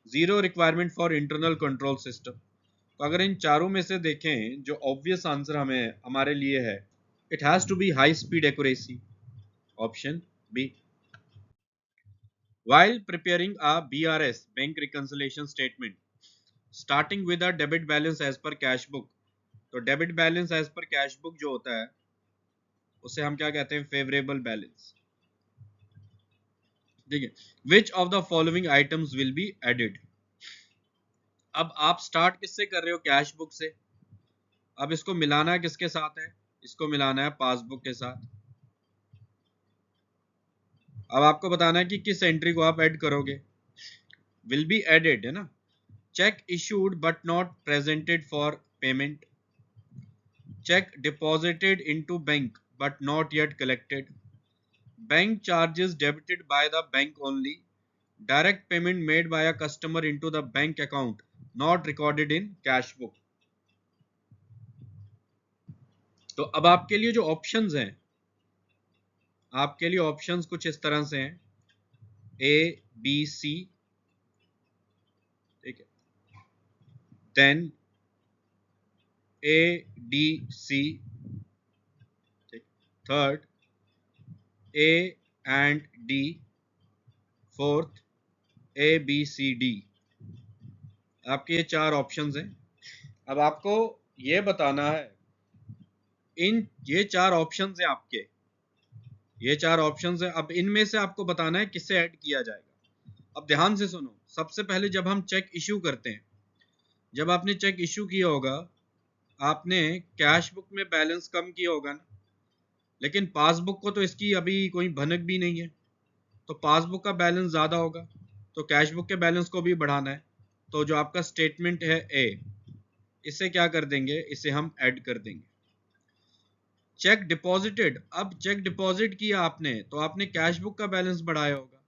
Zero requirement for internal control system. तो अगर इन चारों में से देखें जो ऑब्वियस आंसर हमें हमारे लिए है, it has to be high speed accuracy, option B. While preparing a BRS bank reconciliation statement starting with a debit balance as per cash book, तो debit balance as per cash book जो होता है उसे हम क्या कहते हैं? Favourable balance, ठीक है। Which of the following items will be added? अब आप स्टार्ट किससे कर रहे हो? कैश बुक से। अब इसको मिलाना है किसके साथ है? इसको मिलाना है पासबुक के साथ। अब आपको बताना है कि किस एंट्री को आप ऐड करोगे। विल बी एडेड है ना। Check issued but not presented for payment, check deposited into bank but not yet collected, bank charges debited by the bank only, direct payment made by a customer into the bank account not recorded in cash book. तो अब आपके लिए जो options हैं, आपके लिए options कुछ इस तरह से हैं, ए बी सी, ठीक है, then A D C, third A and D, fourth A B C D. आपके ये चार ऑप्शंस हैं। अब आपको ये बताना है इन ये चार ऑप्शंस हैं आपके, ये चार ऑप्शंस हैं, अब इनमें से आपको बताना है किसे ऐड किया जाएगा। अब ध्यान से सुनो, सबसे पहले जब हम चेक इश्यू करते हैं, जब आपने चेक इश्यू किया होगा आपने कैश बुक में बैलेंस कम किया होगा ना, लेकिन पासबुक को तो इसकी अभी कोई भनक भी नहीं है, तो पासबुक का बैलेंस ज्यादा होगा, तो कैश बुक के बैलेंस को भी बढ़ाना है। तो जो आपका स्टेटमेंट है ए, इसे क्या कर देंगे? इसे हम ऐड कर देंगे। चेक डिपॉजिटेड, अब चेक डिपॉजिट किया आपने तो आपने कैश बुक का बैलेंस बढ़ाया होगा,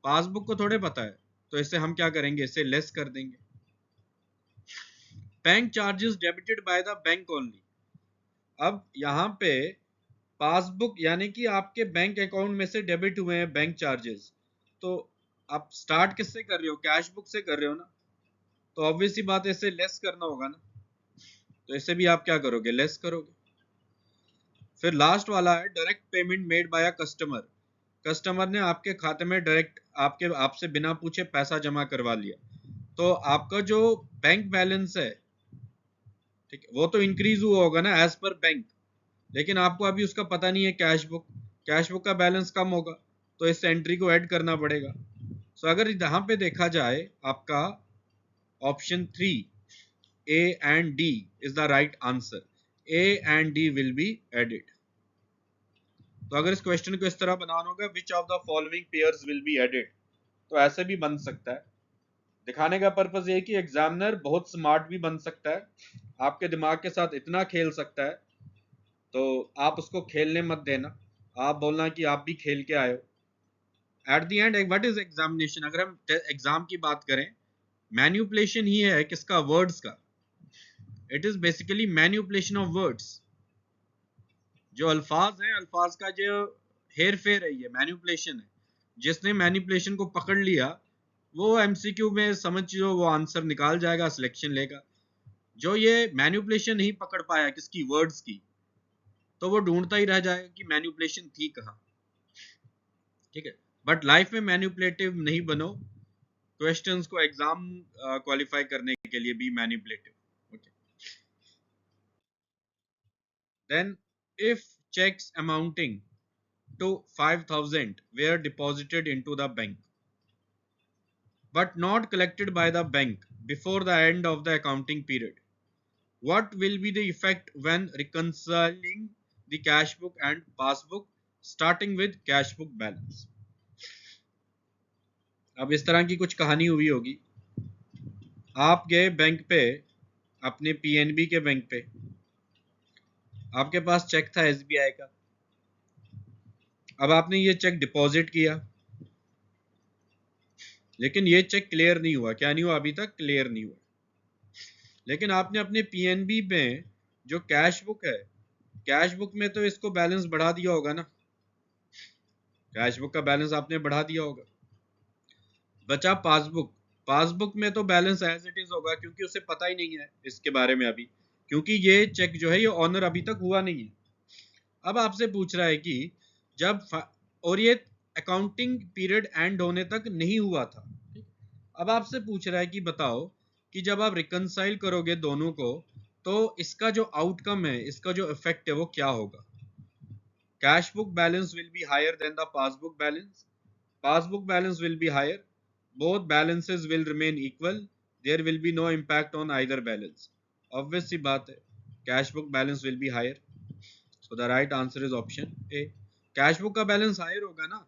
पासबुक को थोड़े पता है, तो इसे हम क्या करेंगे? इसे लेस कर देंगे। Bank charges debited by the bank only, अब यहां पे पासबुक यानी कि आपके बैंक अकाउंट में से डेबिट हुए हैं बैंक चार्जेस, तो आप स्टार्ट किससे कर रहे हो? कैश बुक से कर रहे हो ना, तो ऑब्वियस सी बात है इसे लेस करना होगा ना, तो इसे भी आप क्या करोगे? लेस करोगे। फिर लास्ट वाला है direct payment made by a customer, customer ने आपके खाते में डायरेक्ट आपसे बिना पूछे पैसा जमा करवा लिया, तो आपका जो बैंक बैलेंस है ठीक है, वो तो इंक्रीज हुआ होगा ना एज पर बैंक, लेकिन आपको अभी उसका पता नहीं है। कैश बुक का बैलेंस कम होगा, तो इस एंट्री को ऐड करना पड़ेगा। सो अगर यहाँ पे देखा जाए आपका option 3 A and D is the right answer. A and D will be added. तो अगर इस क्वेश्चन को इस तरह बनाना होगा which of the following pairs will be added, तो ऐसे भी बन सकता है। दिखाने का पर्पस ये है कि एग्जामिनर बहुत स्मार्ट भी बन सकता है, आपके दिमाग के साथ इतना खेल सकता है, तो आप उसको खेलने मत देना, आप बोलना कि आप भी खेल के आए हो। Eight the and what is examination, अगर हम एग्जाम की बात करें, मैन्युपुलेशन ही है किसका, वर्ड्स का। It is basically manipulation of words. जो अल्फाज हैं, अल्फाज का जो हेर फेर है, ये मैन्युपुलेशन है। जिसने मैन्युपुलेशन को पकड़ लिया वो एमसीक्यू में समझ लो वो आंसर निकाल जाएगा, सिलेक्शन लेगा। जो ये मैन्युपुलेशन नहीं पकड़ पाया किसकी, वर्ड्स की, तो वो ढूंढता ही रह जाएगा कि मैन्युपुलेशन थी कहाँ। ठीक है, बट लाइफ में मैन्युपुलेटिव नहीं बनो, क्वेश्चंस को एग्जाम क्वालिफाई करने के लिए भी manipulative. Okay, then if cheques amounting to 5,000 were deposited into the bank but not collected by the bank before the end of the accounting period, what will be the effect when reconciling the cash book and passbook starting with cash book balance? अब इस तरह की कुछ कहानी हुई होगी, आप गए बैंक पे, अपने पीएनबी के बैंक पे, आपके पास चेक था एसबीआई का। अब आपने ये चेक डिपॉजिट किया, लेकिन ये चेक क्लियर नहीं हुआ। क्या नहीं हुआ? अभी तक क्लियर नहीं हुआ। लेकिन आपने अपने पीएनबी में जो कैश बुक है, कैश बुक में तो इसको बैलेंस बढ़ा दिया होगा ना, कैश बुक का बैलेंस आपने बढ़ा दिया होगा। बचा पासबुक, पासबुक में तो बैलेंस एज इट इज होगा, क्योंकि उसे पता ही नहीं है इसके बारे में अभी, क्योंकि ये चेक जो है ये ऑनर अभी तक हुआ नहीं है। अब आपसे पूछ रहा है कि जब और ये अकाउंटिंग पीरियड एंड होने तक नहीं हुआ था। अब आपसे पूछ रहा है कि बताओ कि जब आप रिकंसाइल करोगे दोनों को, तो इसका जो आउटकम है, इसका जो इफेक्ट है वो क्या होगा? Cash book balance will be higher than the passbook balance, passbook balance will be higher, both balances will remain equal, there will be no impact on either balance. Obvious सी बात है, cash book balance will be higher, so the right answer is option A. Cash book का balance higher होगा ना,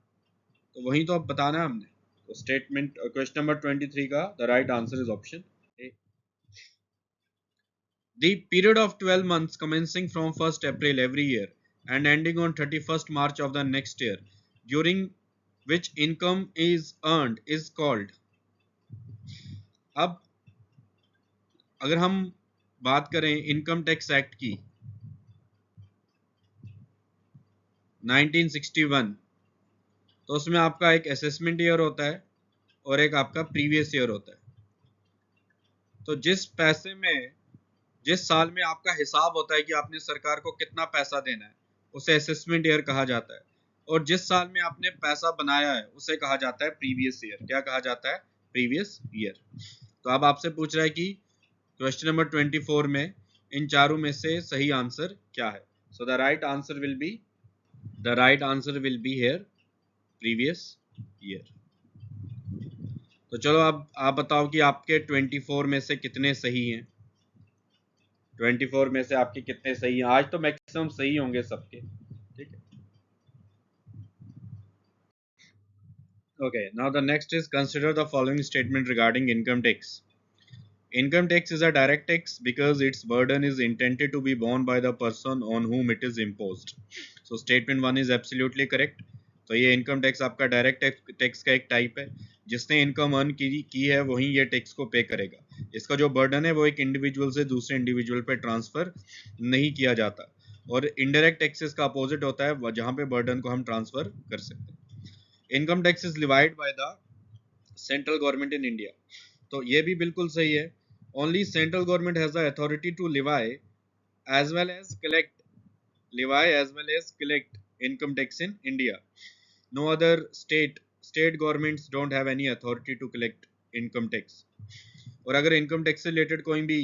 तो वही तो अब बताना है हमने। तो स्टेटमेंट क्वेश्चन नंबर 23 का the right answer is option A. The period of 12 months commencing from 1st April every year and ending on 31st March of the next year, during which income is earned is called। अब अगर हम बात करें income tax act की 1961, तो उसमें आपका एक असेसमेंट ईयर होता है और एक आपका प्रीवियस ईयर होता है। तो जिस पैसे में, जिस साल में आपका हिसाब होता है कि आपने सरकार को कितना पैसा देना है, उसे असेसमेंट ईयर कहा जाता है। और जिस साल में आपने पैसा बनाया है उसे कहा जाता है प्रीवियस ईयर। क्या कहा जाता है? Previous year. तो अब आपसे पूछ रहा है कि क्वेश्चन नंबर 24 में इन चारों में से सही आंसर क्या है? सो the right answer will be here previous year. तो चलो अब आप बताओ कि आपके 24 में से कितने सही हैं? 24 में से आपके कितने सही हैं? आज तो मैक्सिमम सही होंगे सबके, ठीक है। Okay, now the next is consider the following statement regarding income tax. Income tax is a direct tax because its burden is intended to be borne by the person on whom it is imposed. So statement 1 is absolutely correct. तो ये income tax आपका direct tax का एक type है, जिसने income earn की है वही ये टैक्स को पे करेगा। इसका जो बर्डन है वो एक इंडिविजुअल से दूसरे इंडिविजुअल पे ट्रांसफर नहीं किया जाता। और इनडायरेक्ट टैक्सेस का अपोजिट होता है, जहां पे बर्डन को हम ट्रांसफर कर सकते हैं। Income tax is levied by the central government in India, तो ये भी बिल्कुल सही है। Only central government has the authority to levy as well as collect income tax in India. No other state governments don't have any authority to collect income tax. और अगर income tax से related कोई भी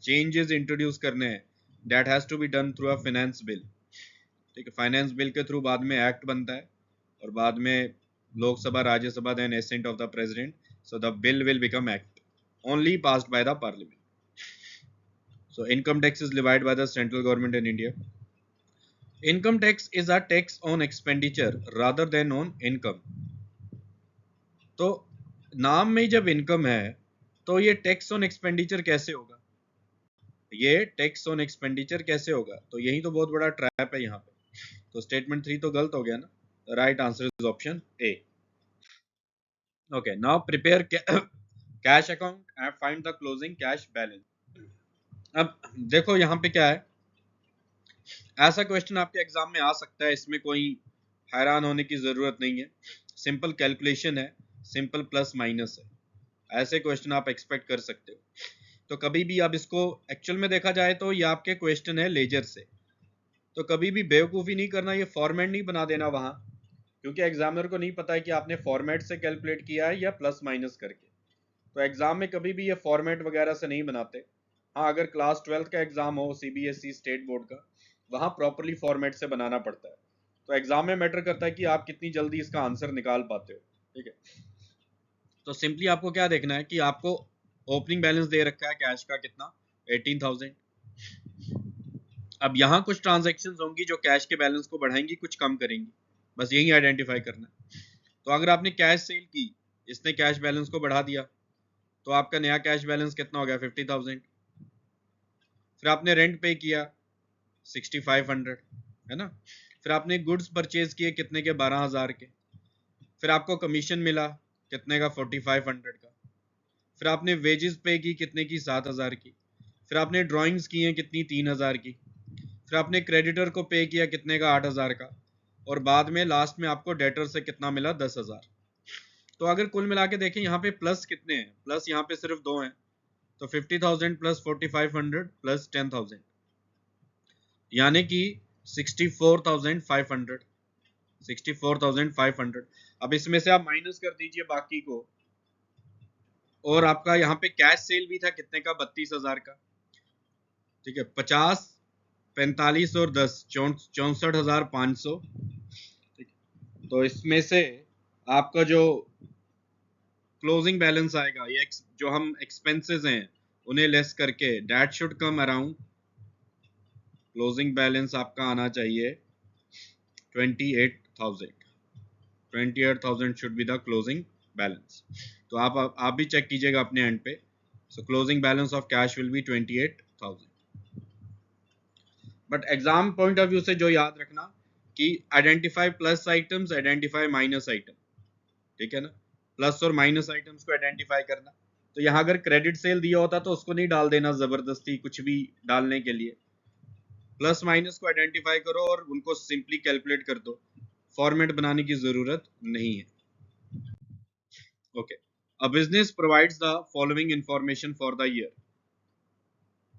changes introduce करने हैं, that has to be done through a finance bill. ठीक है, finance bill के थ्रू बाद में एक्ट बनता है और बाद में Lok Sabha, Rajya Sabha, then assent of the president, so the bill will become act only passed by the parliament. So income tax is levied by the central government in India. Income tax is a tax on expenditure rather than on income. तो नाम में जब income है तो ये tax on expenditure कैसे होगा? ये टैक्स ऑन एक्सपेंडिचर कैसे होगा? तो यही तो बहुत बड़ा ट्रैप है यहाँ पे। तो स्टेटमेंट 3 तो गलत हो गया ना। Right answer is option A. Okay, now prepare cash account and find the closing cash balance. अब देखो यहाँ पे क्या है, ऐसा क्वेश्चन आपके एग्जाम में आ सकता है, इसमें कोई हैरान होने की जरूरत नहीं है। सिंपल कैलकुलेशन है, सिंपल प्लस माइनस है, ऐसे क्वेश्चन आप एक्सपेक्ट कर सकते हो। तो कभी भी अब इसको एक्चुअल में देखा जाए तो ये आपके क्वेश्चन है लेजर से, तो कभी भी बेवकूफ़ी नहीं करना, ये फॉर्मेट नहीं बना देना वहां, क्योंकि एग्जामिनर को नहीं पता है कि आपने फॉर्मेट से कैलकुलेट किया है या प्लस माइनस करके। तो एग्जाम में कभी भी ये फॉर्मेट वगैरह से नहीं बनाते। हाँ, अगर क्लास 12th का एग्जाम हो सीबीएसई स्टेट बोर्ड का, वहाँ प्रॉपरली फॉर्मेट से बनाना पड़ता है। तो एग्जाम में मैटर करता है कि आप कितनी जल्दी इसका आंसर निकाल पाते हो। ठीक है, तो सिंपली आपको क्या देखना है कि आपको ओपनिंग बैलेंस दे रखा है कैश का कितना, 18,000। अब यहाँ कुछ ट्रांजैक्शंस होंगी जो कैश के बैलेंस को बढ़ाएंगी, कुछ कम करेंगी, बस यही आइडेंटिफाई करना है। तो अगर आपने कैश सेल की, इसने कैश बैलेंस को बढ़ा दिया, तो आपका नया कैश बैलेंस कितना हो गया, 50,000। फिर आपने रेंट पे किया 6,500, है ना। फिर आपने गुड्स परचेज किए कितने के, 12,000 के। फिर आपको कमीशन मिला कितने का, 4,500 का। फिर आपने वेजेस पे की कितने की, 7,000 की। फिर आपने ड्राइंग्स की हैं कितनी, 3,000 की। फिर आपने क्रेडिटर को पे किया कितने का, 8,000 का। और बाद में लास्ट में आपको डेटर से कितना मिला, 10,000। तो अगर कुल मिला के देखें यहाँ पे प्लस कितने हैं, प्लस यहाँ पे सिर्फ 2 हैं। तो 50,000 प्लस 4,500 प्लस 10,000, यानी कि 64,500। 64,500। अब इसमें से आप माइनस कर दीजिए बाकी को, और आपका यहाँ पे कैश सेल भी था कितने का, 32,000 का। ठीक है, 50, 45 और 10, 64,500। तो इसमें से आपका जो क्लोजिंग बैलेंस आएगा, ये जो हम एक्सपेंसेस हैं उन्हें लेस करके, that should come around, closing balance आपका आना चाहिए 28,000। 28,000 should be the closing balance. तो आप भी चेक कीजिएगा अपने एंड पे। सो closing balance of cash will be 28,000। But exam point of view से जो याद रखना कि identify plus items, identify minus item. ठीक है ना, प्लस और माइनस आइटम्स को आइडेंटिफाई करना। तो यहाँ अगर क्रेडिट सेल दिया होता तो उसको नहीं डाल देना जबरदस्ती कुछ भी डालने के लिए। प्लस माइनस को आइडेंटिफाई करो और उनको सिंपली कैलकुलेट कर दो, फॉर्मेट बनाने की जरूरत नहीं है। Okay. A business provides the following information for the year: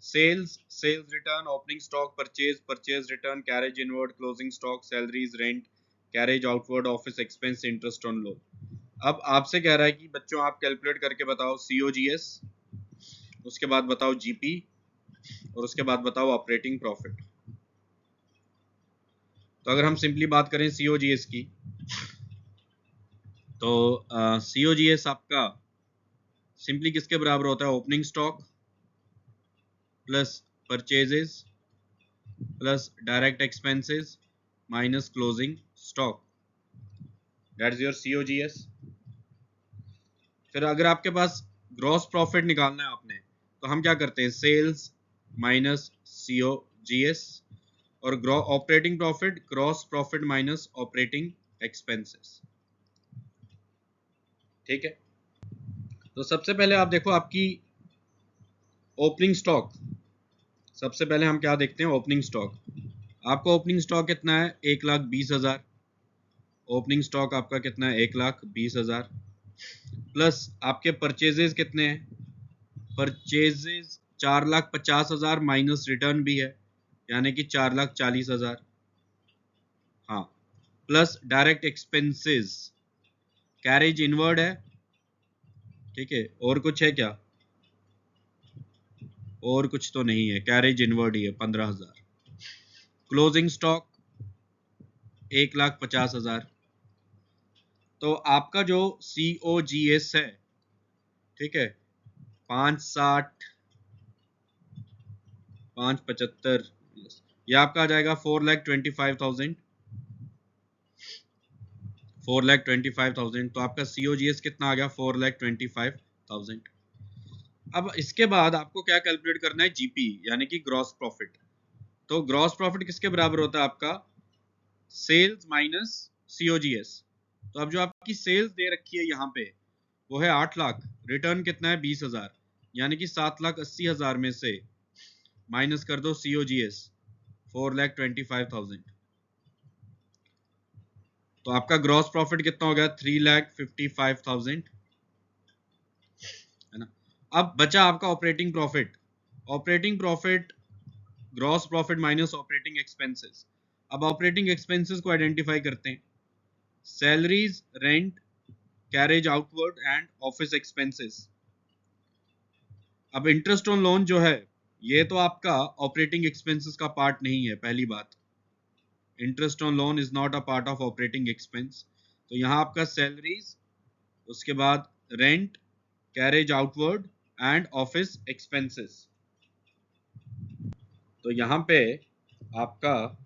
sales, sales return, opening stock, purchase return, carriage inward, closing stock, salaries, rent, carriage outward, office expense, interest on loan। अब आपसे कह रहा है कि बच्चों आप कैलकुलेट करके बताओ COGS, उसके बाद बताओ GP, और उसके बाद बताओ ऑपरेटिंग प्रॉफिट। तो अगर हम सिंपली बात करें COGS की, तो COGS आपका सिंपली किसके बराबर होता है, opening stock plus purchases plus direct expenses minus closing stock, that is your COGS। फिर अगर आपके पास ग्रॉस प्रॉफिट निकालना है आपने, तो हम क्या करते हैं, सेल्स माइनस COGS, और operating profit, gross profit minus operating expenses. ठीक है, तो सबसे पहले आप देखो आपकी ओपनिंग स्टॉक। सबसे पहले हम क्या देखते हैं, ओपनिंग स्टॉक। आपका ओपनिंग स्टॉक कितना है, 1,20,000। ओपनिंग स्टॉक आपका कितना है, 1,20,000। प्लस आपके परचेजेस कितने हैं, परचेजेस 4,50,000 माइनस रिटर्न भी है, यानी कि 4,40,000। हाँ, plus direct expenses, carriage inward है। ठीक है, और कुछ है क्या, और कुछ तो नहीं है, कैरेज इनवर्ड ही है 15,000। Closing stock 1,50,000। तो आपका जो COGS है, ठीक है, 560, 575, ये आपका आ जाएगा 4,25,000, 4,25,000। तो आपका COGS कितना आ गया? 4,25,000। अब इसके बाद आपको क्या कैलकुलेट करना है? GP यानी कि ग्रॉस प्रॉफिट। तो ग्रॉस प्रॉफिट किसके बराबर होता है? आपका सेल्स माइनस COGS। तो अब जो आपकी सेल्स दे रखी है यहाँ पे वो है 8 लाख, रिटर्न कितना है? 20,000, यानी कि 7,80,000 में से माइनस कर दो COGS 4,25,000। तो आपका ग्रॉस प्रॉफिट कितना हो गया? 3,55,000, है ना। अब बचा आपका operating profit. Operating profit gross profit minus operating expenses. अब ऑपरेटिंग एक्सपेंसेस को आइडेंटिफाई करते हैं। Salaries, rent, carriage outward and office expenses. अब इंटरेस्ट ऑन लोन जो है ये तो आपका ऑपरेटिंग एक्सपेंसेस का पार्ट नहीं है। पहली बात, interest on loan is not a part of operating expense. तो यहाँ आपका सैलरीज, उसके बाद rent, carriage outward and office expenses. तो यहाँ पे आपका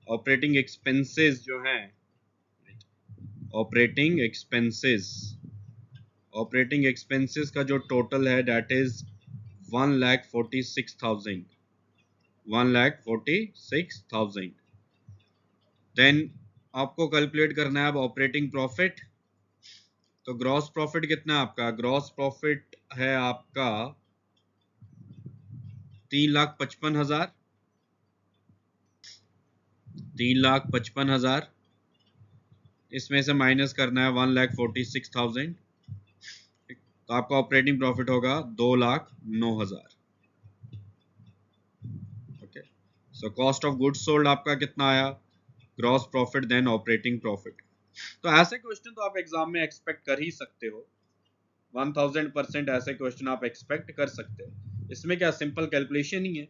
ऑपरेटिंग एक्सपेंसेस जो है, ऑपरेटिंग एक्सपेंसेस, ऑपरेटिंग एक्सपेंसेस का जो टोटल है दैट इज 1,46,000, 1,46,000। देन आपको कैलकुलेट करना है अब ऑपरेटिंग प्रॉफिट। तो ग्रॉस प्रॉफिट कितना है आपका? ग्रॉस प्रॉफिट है आपका 3,55,000, 3,55,000। इसमें से माइनस करना है 1,46,000। तो आपका ऑपरेटिंग प्रॉफिट होगा 2,09,000। Okay, so cost of goods sold आपका कितना आया? Gross profit then operating profit. तो ऐसे क्वेश्चन तो आप एग्जाम में एक्सपेक्ट कर ही सकते हो, 1000% ऐसे क्वेश्चन आप एक्सपेक्ट कर सकते हो। इसमें क्या सिंपल कैलकुलेशन ही है।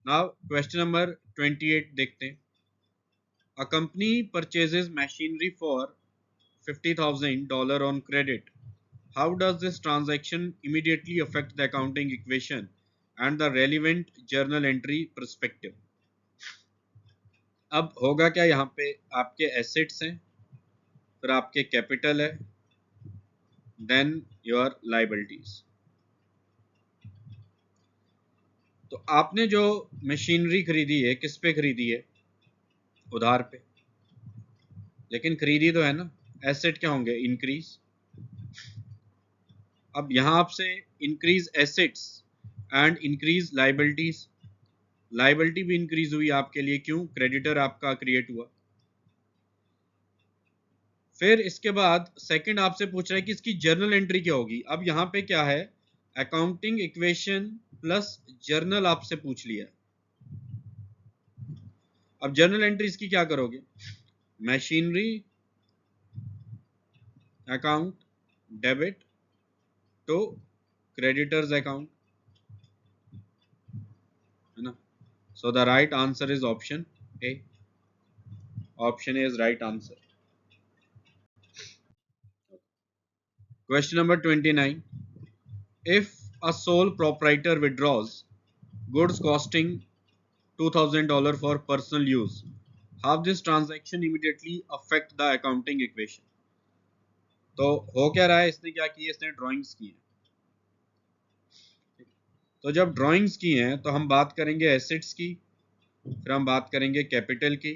नाउ क्वेश्चन नंबर 28 देखते हैं। A company purchases machinery for $50,000 on credit. How does this transaction immediately affect the accounting equation and the relevant journal entry perspective? अब होगा क्या? यहाँ पे आपके एसेट्स हैं, फिर आपके कैपिटल है, देन योर लाइबिलिटीज। तो आपने जो मशीनरी खरीदी है किस पे खरीदी है? उधार पे। लेकिन खरीदी तो है ना। एसेट क्या होंगे? इंक्रीज। अब यहां आपसे increase assets and increase liabilities. Liability भी इंक्रीज हुई आपके लिए, क्यों? क्रेडिटर आपका क्रिएट हुआ। फिर इसके बाद सेकंड आपसे पूछ रहा है कि इसकी जर्नल एंट्री क्या होगी। अब यहाँ पे क्या है? अकाउंटिंग इक्वेशन प्लस जर्नल आपसे पूछ लिया। अब जर्नल एंट्री इसकी क्या करोगे? Machinery account debit to creditors account, है ना। So the right answer is option A. Option A is right answer. Question number 29. If a sole proprietor withdraws goods costing $2,000 for personal use, how this transaction immediately affect the accounting equation? तो हो क्या रहा है? इसने क्या किया? इसने drawings की है। तो जब ड्राइंग्स की हैं तो हम बात करेंगे एसेट्स की, फिर हम बात करेंगे कैपिटल की,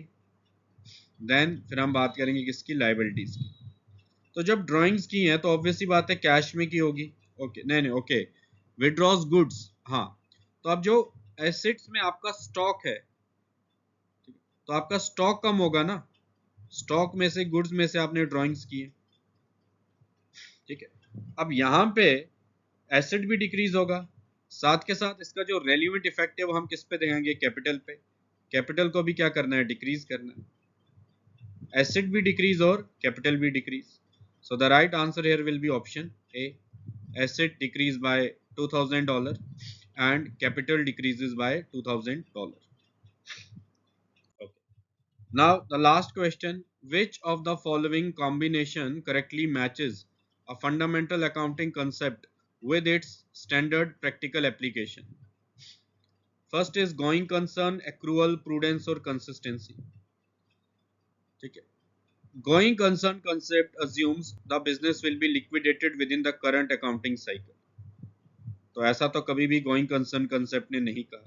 देन फिर हम बात करेंगे किसकी? लाइबिलिटीज की। तो जब ड्राइंग्स की हैं तो ऑब्वियसली बात है कैश में की होगी। ओके, नहीं नहीं, ओके, विड्रॉज गुड्स, हाँ। तो अब जो एसेट्स में आपका स्टॉक है, तो आपका स्टॉक कम होगा ना। स्टॉक में से, गुड्स में से आपने ड्राइंग्स की है, ठीक है। अब यहाँ पे एसेट भी डिक्रीज होगा, साथ के साथ इसका जो रेलिवेंट इफेक्ट है वो हम किस पे देखेंगे? कैपिटल पे। कैपिटल को भी क्या करना है? डिक्रीज करना है। एसेट भी डिक्रीज और कैपिटल भी decrease. So the right answer here will be option A. Asset decrease by $2,000 and capital decreases by $2,000. Okay. Now the last question, which of the following combination correctly matches a fundamental accounting concept with its standard practical application? First is going concern, accrual, prudence और consistency. ठीक है. Going concern concept assumes the business will be liquidated within the current accounting cycle. तो ऐसा तो कभी भी going concern concept ने नहीं कहा.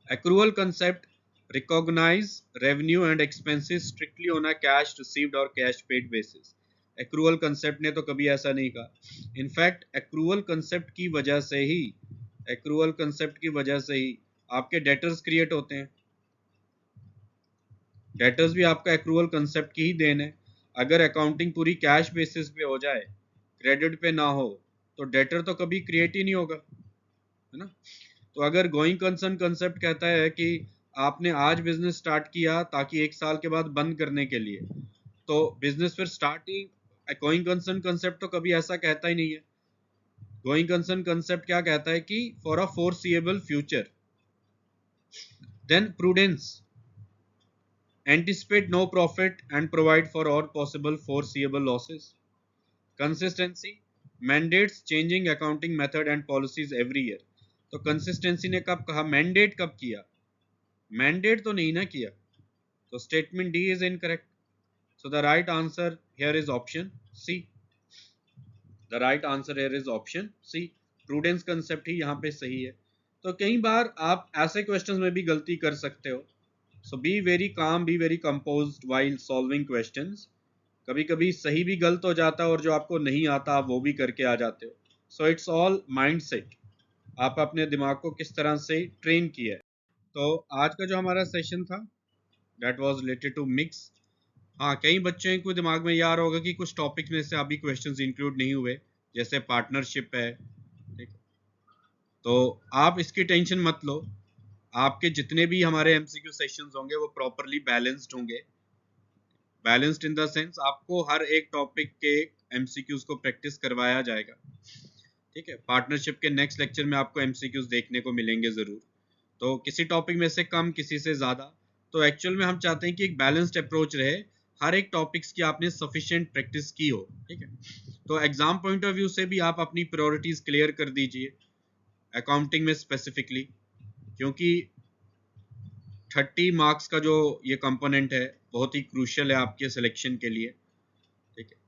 Accrual concept recognize revenue and expenses strictly on a cash received or cash paid basis. Accrual concept ने तो कभी ऐसा नहीं कहा. In fact, accrual concept की वजह से ही आपके debtors create होते हैं. डेटर्स भी आपका एक्रूवल कंसेप्ट की ही देन है. अगर अकाउंटिंग पूरी कैश बेसिस पे हो जाए, क्रेडिट पे ना हो, तो डेटर तो कभी क्रिएट ही नहीं होगा, है ना. तो अगर गोइंग कंसर्न कंसेप्ट कहता है कि आपने आज बिजनेस स्टार्ट किया ताकि 1 साल के बाद बंद करने के लिए, तो बिजनेस फिर स्टार्ट ही. गोइंग कंसर्न कंसेप्ट तो कभी ऐसा कहता ही नहीं है. गोइंग कंसर्न कंसेप्ट क्या कहता है कि for a foreseeable future. Then prudence, anticipate no profit and provide for all possible foreseeable losses. Consistency mandates changing accounting method and policies every year. तो consistency ने कब कहा, mandate कब किया, mandate तो नहीं ना किया. तो statement D is incorrect. So the right answer here is option C. The right answer here is option C. Prudence concept ही यहाँ पे सही है. तो कई बार आप ऐसे questions में भी गलती कर सकते हो. So be very calm, be very composed while solving questions. कभी कभी सही भी गलत हो जाता है और जो आपको नहीं आता आप वो भी करके आ जाते हो. So it's all mindset. आप अपने दिमाग को किस तरह से ट्रेन किया है. तो आज का जो हमारा सेशन था that was related to mix. हाँ, कई बच्चों को दिमाग में ये आ रहा होगा कि कुछ टॉपिक में से अभी क्वेश्चंस इंक्लूड नहीं हुए, जैसे पार्टनरशिप है. ठीक, तो आप इसकी टेंशन मत लो. आपके जितने भी हमारे एमसीक्यू सेशंस होंगे वो प्रॉपरली बैलेंस्ड होंगे. बैलेंस्ड इन द सेंस आपको हर एक टॉपिक के एमसीक्यूज को प्रैक्टिस करवाया जाएगा. ठीक है. पार्टनरशिप के नेक्स्ट लेक्चर में आपको एमसीक्यूज देखने को मिलेंगे जरूर. तो किसी टॉपिक में से कम, किसी से ज्यादा. तो एक्चुअल में हम चाहते हैं कि एक बैलेंस्ड अप्रोच रहे, हर एक टॉपिक्स की आपने सफिशिएंट प्रैक्टिस की हो. ठीक है. तो एग्जाम पॉइंट ऑफ व्यू से भी आप अपनी प्रायोरिटीज क्लियर कर दीजिए अकाउंटिंग में स्पेसिफिकली, क्योंकि 30 मार्क्स का जो ये कंपोनेंट है बहुत ही क्रूशियल है आपके सिलेक्शन के लिए. ठीक है.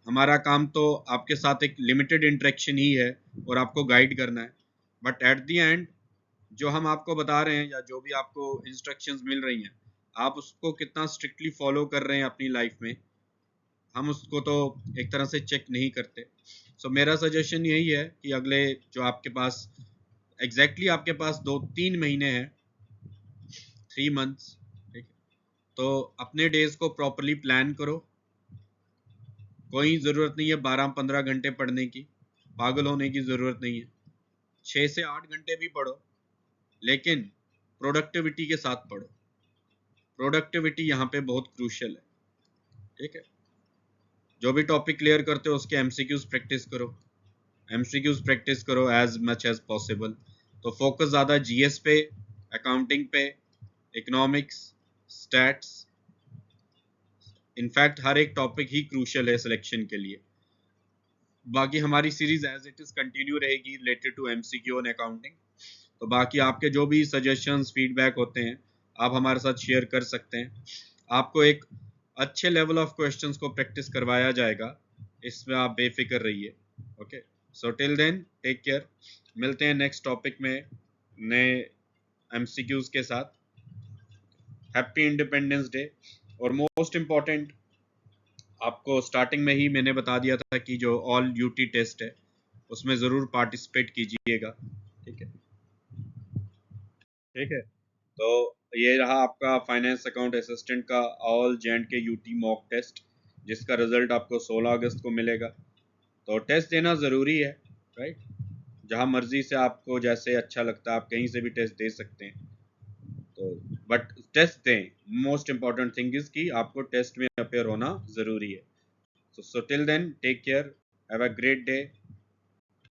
हमारा काम तो आपके साथ एक लिमिटेड इंटरेक्शन ही है और आपको गाइड करना है, बट एट द एंड जो हम आपको बता रहे हैं या जो भी आपको इंस्ट्रक्शंस मिल रही हैं, आप उसको कितना स्ट्रिक्टली फॉलो कर रहे हैं अपनी लाइफ में, हम उसको तो एक तरह से चेक नहीं करते. सो मेरा सजेशन यही है कि अगले जो आपके पास एग्जैक्टली आपके पास 2-3 महीने हैं, 3 मंथ्स. ठीक है. तो अपने डेज को प्रॉपरली प्लान करो. कोई ज़रूरत नहीं है 12-15 घंटे पढ़ने की, पागल होने की ज़रूरत नहीं है. 6 से 8 घंटे भी पढ़ो, लेकिन प्रोडक्टिविटी के साथ पढ़ो. प्रोडक्टिविटी यहाँ पे बहुत क्रूशियल है. ठीक है. जो भी टॉपिक क्लियर करते हो उसके एमसीक्यूज प्रैक्टिस करो, एमसीक्यूज प्रैक्टिस करो एज मच एज पॉसिबल. तो फोकस ज़्यादा जीएस पे, अकाउंटिंग पे, इकोनॉमिक्स, स्टैट्स. इनफैक्ट हर एक टॉपिक ही क्रूशियल है सिलेक्शन के लिए. बाकी हमारी series as it is continue रहेगी रिलेटेड टू एमसीक्यू और अकाउंटिंग. तो बाकी आपके जो भी सजेशंस, फीडबैक होते हैं आप हमारे साथ शेयर कर सकते हैं. आपको एक अच्छे लेवल ऑफ क्वेश्चंस को प्रैक्टिस करवाया जाएगा, इसमें आप बेफिक्र रहिए. Okay. So till then take care. मिलते हैं नेक्स्ट टॉपिक में नए एमसीक्यूज के साथ. Happy independence day. और मोस्ट इम्पॉर्टेंट, आपको स्टार्टिंग में ही मैंने बता दिया था कि जो ऑल यूटी टेस्ट है उसमें ज़रूर पार्टिसिपेट कीजिएगा. ठीक है. ठीक है. तो ये रहा आपका फाइनेंस अकाउंट असिस्टेंट का all J&K UT mock test, जिसका रिजल्ट आपको 16 अगस्त को मिलेगा. तो टेस्ट देना ज़रूरी है, राइट. जहाँ मर्जी से आपको जैसे अच्छा लगता है आप कहीं से भी टेस्ट दे सकते हैं. तो बट टेस्ट दें. मोस्ट इम्पॉर्टेंट थिंग इज कि आपको टेस्ट में अपेयर होना ज़रूरी है. So till then, take care. Have a great day.